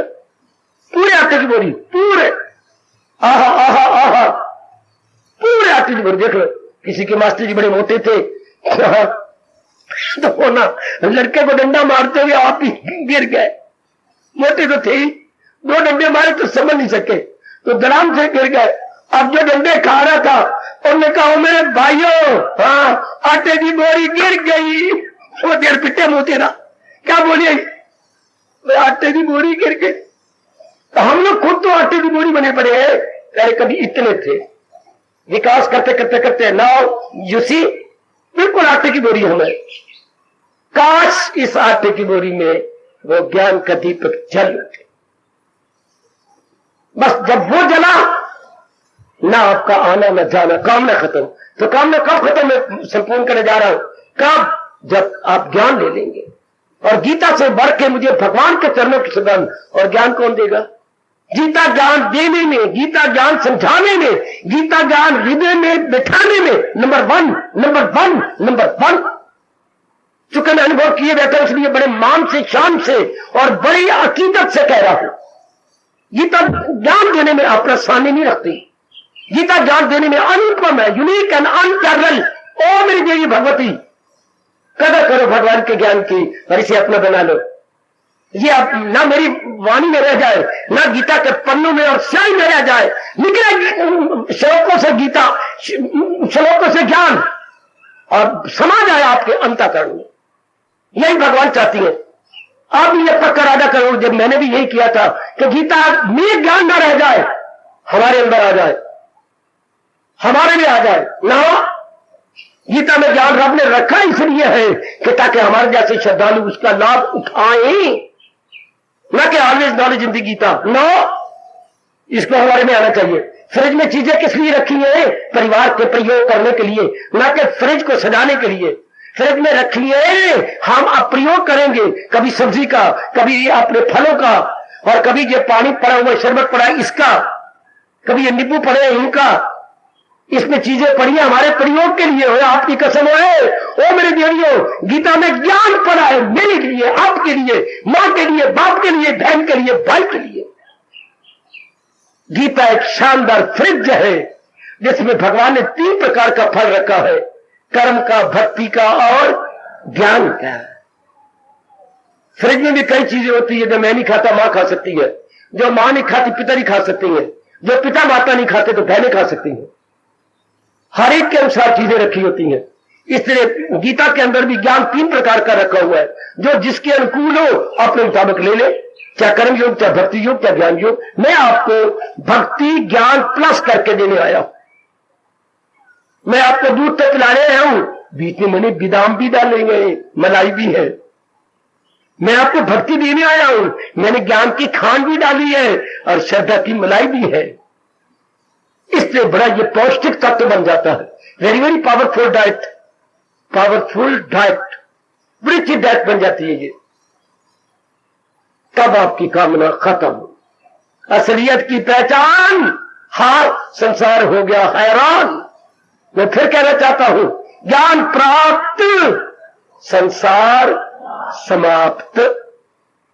पूरे आटे की बोरी, पूरे आहा आहा आहा, पूरे आटे की बोरी। देख लो, किसी के मास्टर जी बड़े मोटे थे तो ना लड़के को डंडा मारते हुए आप ही गिर गए, मोटे तो थे ही, 2 डंडे मारे तो समझ नहीं सके, तो दराम से गिर गए। अब जो डंडे खा रहा था उन्होंने कहा, मेरे भाइयों, हाँ आटे की बोरी गिर गई। वो देर पिटे मुंह तेरा, क्या बोलिए? आटे की बोरी गिर गई। तो हम लोग खुद तो आटे की बोरी बने पड़े हैं। पहले कभी इतने थे, विकास करते करते करते नाउ यू सी, बिल्कुल आटे की बोरी हमें। काश इस आटे की बोरी में वो ज्ञान का दीपक जल उठे। बस जब वो जला, ना आपका आना न जाना, कामना खत्म। तो कामना कब खत्म? मैं संपूर्ण करने जा रहा हूं, कब? जब आप ज्ञान ले लेंगे। और गीता से बढ़ के मुझे भगवान के चरणों की सुगंध, और ज्ञान कौन देगा? गीता ज्ञान देने में, गीता ज्ञान समझाने में, गीता ज्ञान हृदय में बिठाने में नंबर वन। चूंकि मैं अनुभव किए बैठा, इसलिए बड़े मान से, शान से और बड़ी अकीदत से कह रहा हूं, गीता ज्ञान देने में अपना सामने नहीं रखती। गीता ज्ञान देने में अनुपम है, यूनिक एंड अनपैरेलल। ओ मेरी देवी भगवती, कदर करो भगवान के ज्ञान की और इसे अपना बना लो। ये अब ना मेरी वाणी में रह जाए, ना गीता के पन्नों में और स्याही में रह जाए, निकले श्लोकों से गीता, श्लोकों से ज्ञान, और समा जाए आपके अंतःकरण में। यही भगवान चाहती है। आप ये पक्का इरादा करो, जब मैंने भी यही किया था कि गीता में ज्ञान ना रह जाए, हमारे अंदर आ जाए, हमारे में आ जाए ना। गीता में ज्ञान रब ने रखा इसलिए है कि ताकि हमारे जैसे श्रद्धालु उसका लाभ उठाएं, ना कि always knowledge in the Gita. No, इसको हमारे में आना चाहिए। फ्रिज में चीजें किस लिए रखी है? परिवार के प्रयोग करने के लिए, ना कि फ्रिज को सजाने के लिए। फ्रिज में रख लिए, हम अब प्रयोग करेंगे, कभी सब्जी का, कभी अपने फलों का, और कभी ये पानी पड़ा हुआ शरबत पड़ा इसका, कभी ये नींबू पड़े इनका, इसमें चीजें पड़ी है हमारे प्रयोग के लिए हो, आपकी कसम है ओ मेरे देवियों, गीता में ज्ञान पड़ा है मेरे लिए, आपके लिए, मां के लिए, बाप के लिए, बहन के लिए, भाई के लिए। गीता एक शानदार फ्रिज है जिसमें भगवान ने 3 प्रकार का फल रखा है, कर्म का, भक्ति का और ज्ञान का। फ्रिज में भी कई चीजें होती है जो मैं नहीं खाता मां खा सकती है, जो मां नहीं खाती पिता नहीं खा सकती है, जो पिता माता नहीं खाते तो बहनें खा सकती हैं। हर एक के अनुसार चीजें रखी होती हैं। इसलिए गीता के अंदर भी ज्ञान 3 प्रकार का रखा हुआ है, जो जिसके अनुकूल हो अपने मुताबिक ले ले, चाहे कर्म योग, चाहे भक्ति योग, चाहे ज्ञान योग। मैं आपको भक्ति ज्ञान प्लस करके देने आया हूं। मैं आपको दूध तक पिलाने आया हूं, बीच में मैंने बादाम भी डालेंगे, मलाई भी है। मैं आपको भक्ति देने आया हूं, मैंने ज्ञान की खांड भी डाली है और श्रद्धा की मलाई भी है। इससे बड़ा ये पौष्टिक तत्व बन जाता है। Very very powerful diet, powerful diet, बड़ी अच्छी डाइट बन जाती है ये। तब आपकी कामना खत्म। असलियत की पहचान, हाथ संसार हो गया हैरान। मैं फिर कहना चाहता हूं, ज्ञान प्राप्त संसार समाप्त।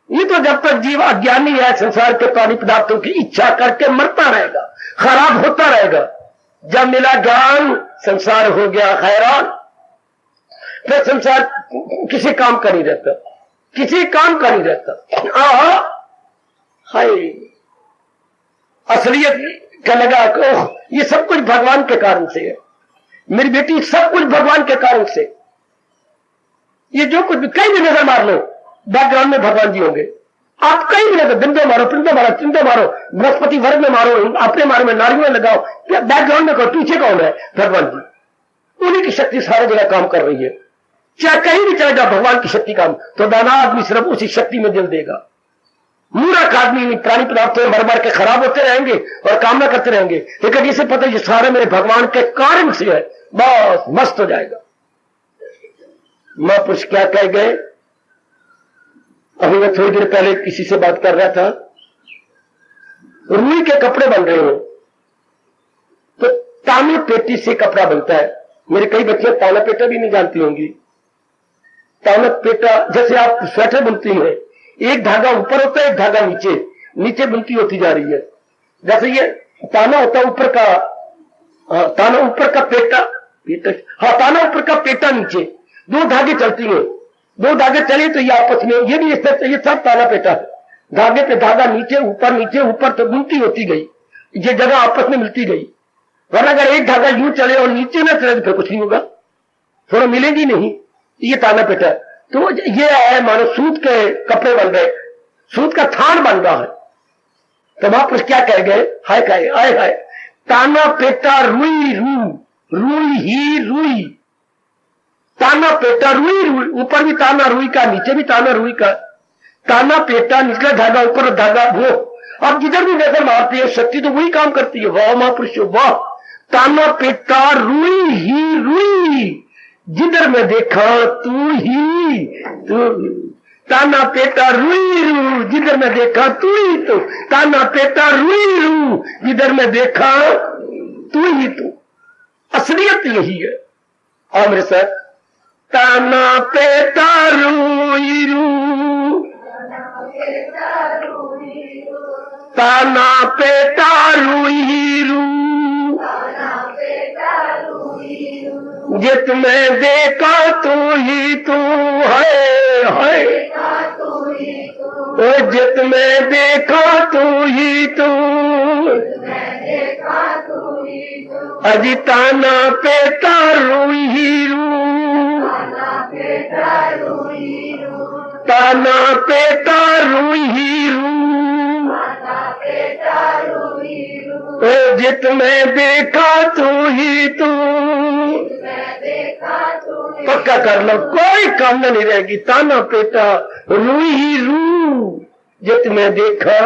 ये तो जब तक जीव अज्ञानी है संसार के पानी पदार्थों की इच्छा करके मरता रहेगा, खराब होता रहेगा। जब मिला ज्ञान संसार हो गया हैरान। फिर संसार किसी काम का नहीं रहता, किसी काम का नहीं रहता। हाय असलियत का लगा ये सब कुछ भगवान के कारण से है मेरी बेटी, सब कुछ भगवान के कारण से। ये जो कुछ भी कहीं भी नजर मार लो, बैकग्राउंड में भगवान जी होंगे। आप कहीं भी नजर, बिंदु मारो, पिंडो मारो, चिंतो मारो, बृहस्पति वर्ग में मारो, अपने मारो में नारियों में लगाओ, बैकग्राउंड में कहो पीछे कौन है? भगवान जी। उन्हीं की शक्ति सारी जगह काम कर रही है। चाहे कहीं भी चलेगा भगवान की शक्ति काम, तो दाना आदमी सिर्फ उसी शक्ति में दिल देगा। मूर्ख आदमी प्राणी पदार्थों में मर मर के खराब होते रहेंगे और कामना करते रहेंगे, लेकिन जिसे पता ये सारे मेरे भगवान के कारण से है, बस मस्त हो जाएगा। महापुरुष क्या कह गए? अभी मैं थोड़ी देर पहले किसी से बात कर रहा था, रुई के कपड़े बन रहे हो तो ताने पेटी से कपड़ा बनता है। मेरे कई बच्चे ताना पेटा भी नहीं जानती होंगी। ताना पेटा जैसे आप स्वेटर बुनती हैं, एक धागा ऊपर होता है, एक धागा नीचे, नीचे बुनती होती जा रही है। जैसे ये ताना होता है ऊपर का, ताना ऊपर का पेटा, ताना ऊपर का पेटा नीचे, 2 धागे चलती हैं, 2 धागे चले तो ये आपस में, ये भी इस तरह, ये सब ताना पेटा है। धागे पे धागा नीचे ऊपर तो बुनती होती गई, ये जगह आपस में मिलती गई। वरना अगर एक धागा यूं चले और नीचे ना चले तो फिर कुछ नहीं होगा, थोड़ा मिलेगी नहीं। ये ताना पेटा है। तो ये है मानो सूत के कपड़े बन रहे, सूत का थान बन रहा है। तो महापुरुष क्या कह गए? हाय कहे आय हाय, ताना पेटा रुई रू, रुई ही रुई, ताना पेटा रुई रुई, ऊपर भी ताना रुई का, नीचे भी ताना रुई का। ताना पेटा, निचला धागा ऊपर धागा वो। अब जिधर भी नजर मारती है शक्ति तो वही काम करती है। वाह महापुरुष वाह। ताना पेटा रुई ही रुई, जिधर में देखा तू ही तू। ताना पेटा रुई रू, जिधर में देखा तू ही तू। ताना पेटा रुई रू, जिधर में देखा तू ही तू। असलियत यही है। और मेरे साथ ताना पेटा रुई रू, ताना पेटा रुई रू, जित में देखा तू ही तू है, ओ जित में देखा तू ही तू। अजी ताना पेटा रुई ही रू, ताना पेटा रुई ही रू, ओ जित में देखा तू ही तू। पक्का कर लो, कोई काम नहीं रहेगी। ताना पेटा रुई ही रू, जित में देखा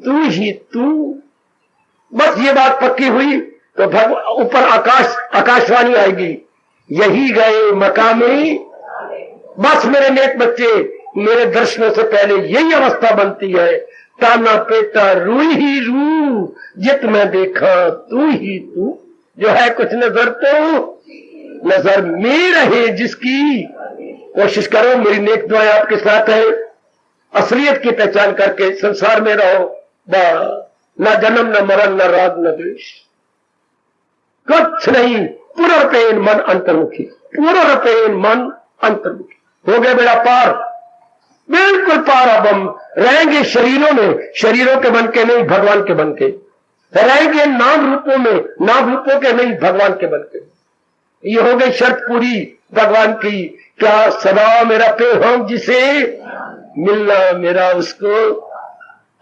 तू ही तू। बस ये बात पक्की हुई तो ऊपर आकाशवाणी आएगी, यही गए मकामी। बस मेरे नेक बच्चे, मेरे दर्शनों से पहले यही अवस्था बनती है, ताना पेटा रूई ही रू, जित मैं देखा तू ही तू। जो है कुछ नजर तो नजर में रहे जिसकी। कोशिश करो, मेरी नेक दुआएं आपके साथ है। असलियत की पहचान करके संसार में रहो। न जन्म न मरण न राग न द्वेष, कुछ नहीं। पुनर्पेन मन अंतर्मुखी, पुनर्पेन मन अंतर्मुखी। हो गया बेड़ा पार, बिल्कुल पार। अब हम रहेंगे शरीरों में, शरीरों के बन के नहीं, भगवान के बन के रहेंगे। नाम रूपों में, नाम रूपों के नहीं, भगवान के बन के। ये हो गई शर्त पूरी भगवान की। क्या सदा मेरा प्रेम हो जिसे मिलना मेरा उसको।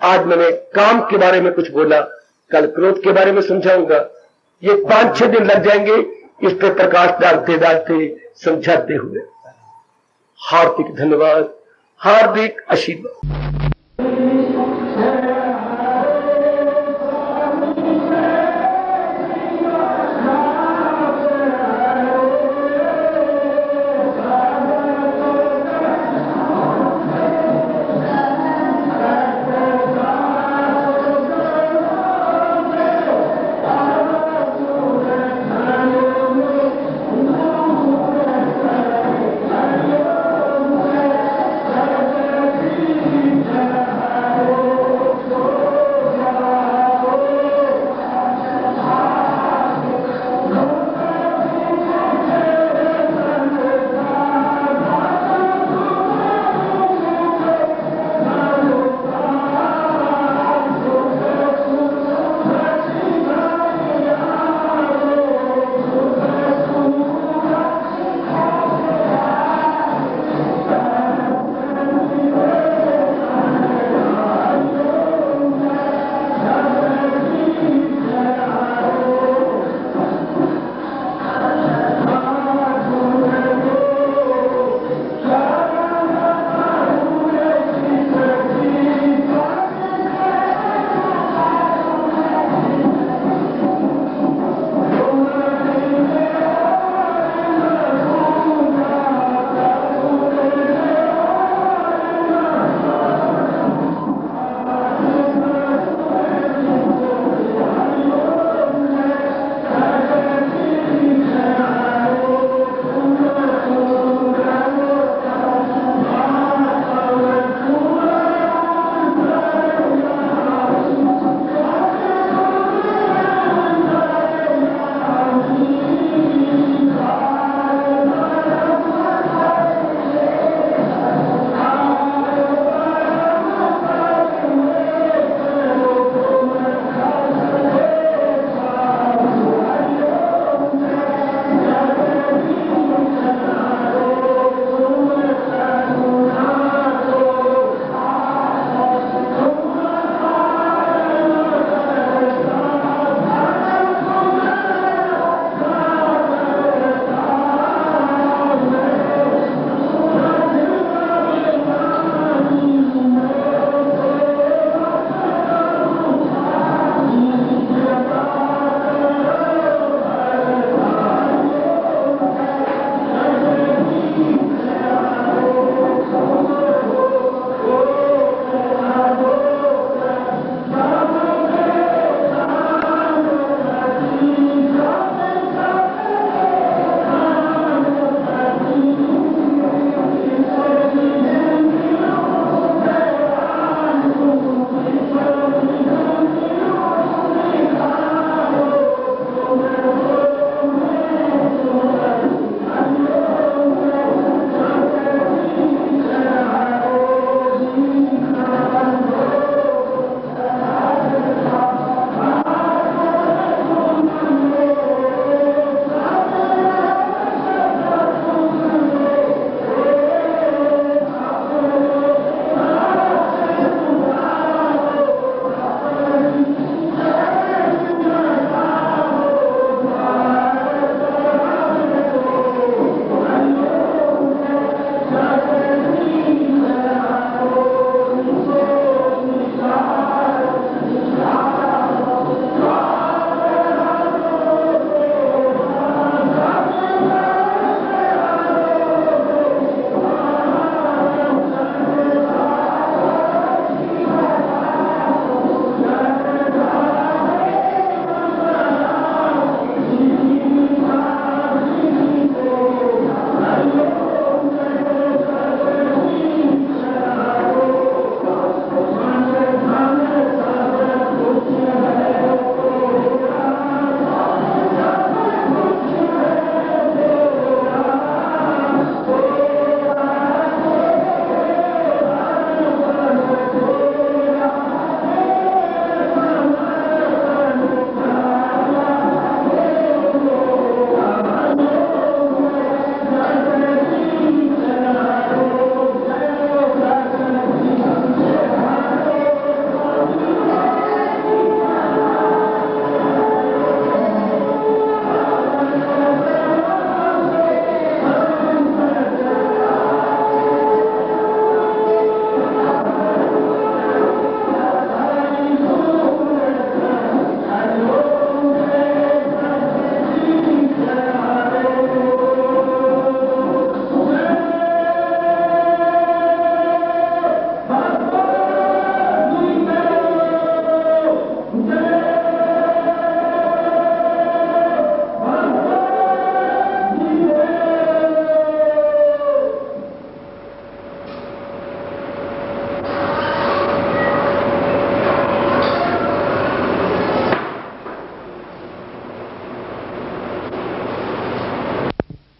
आज मैंने काम के बारे में कुछ बोला, कल क्रोध के बारे में समझाऊंगा। ये 5-6 दिन लग जाएंगे इस पर प्रकाश डालते डालते समझाते हुए। हार्दिक धन्यवाद, हार्दिक आशीर्वाद।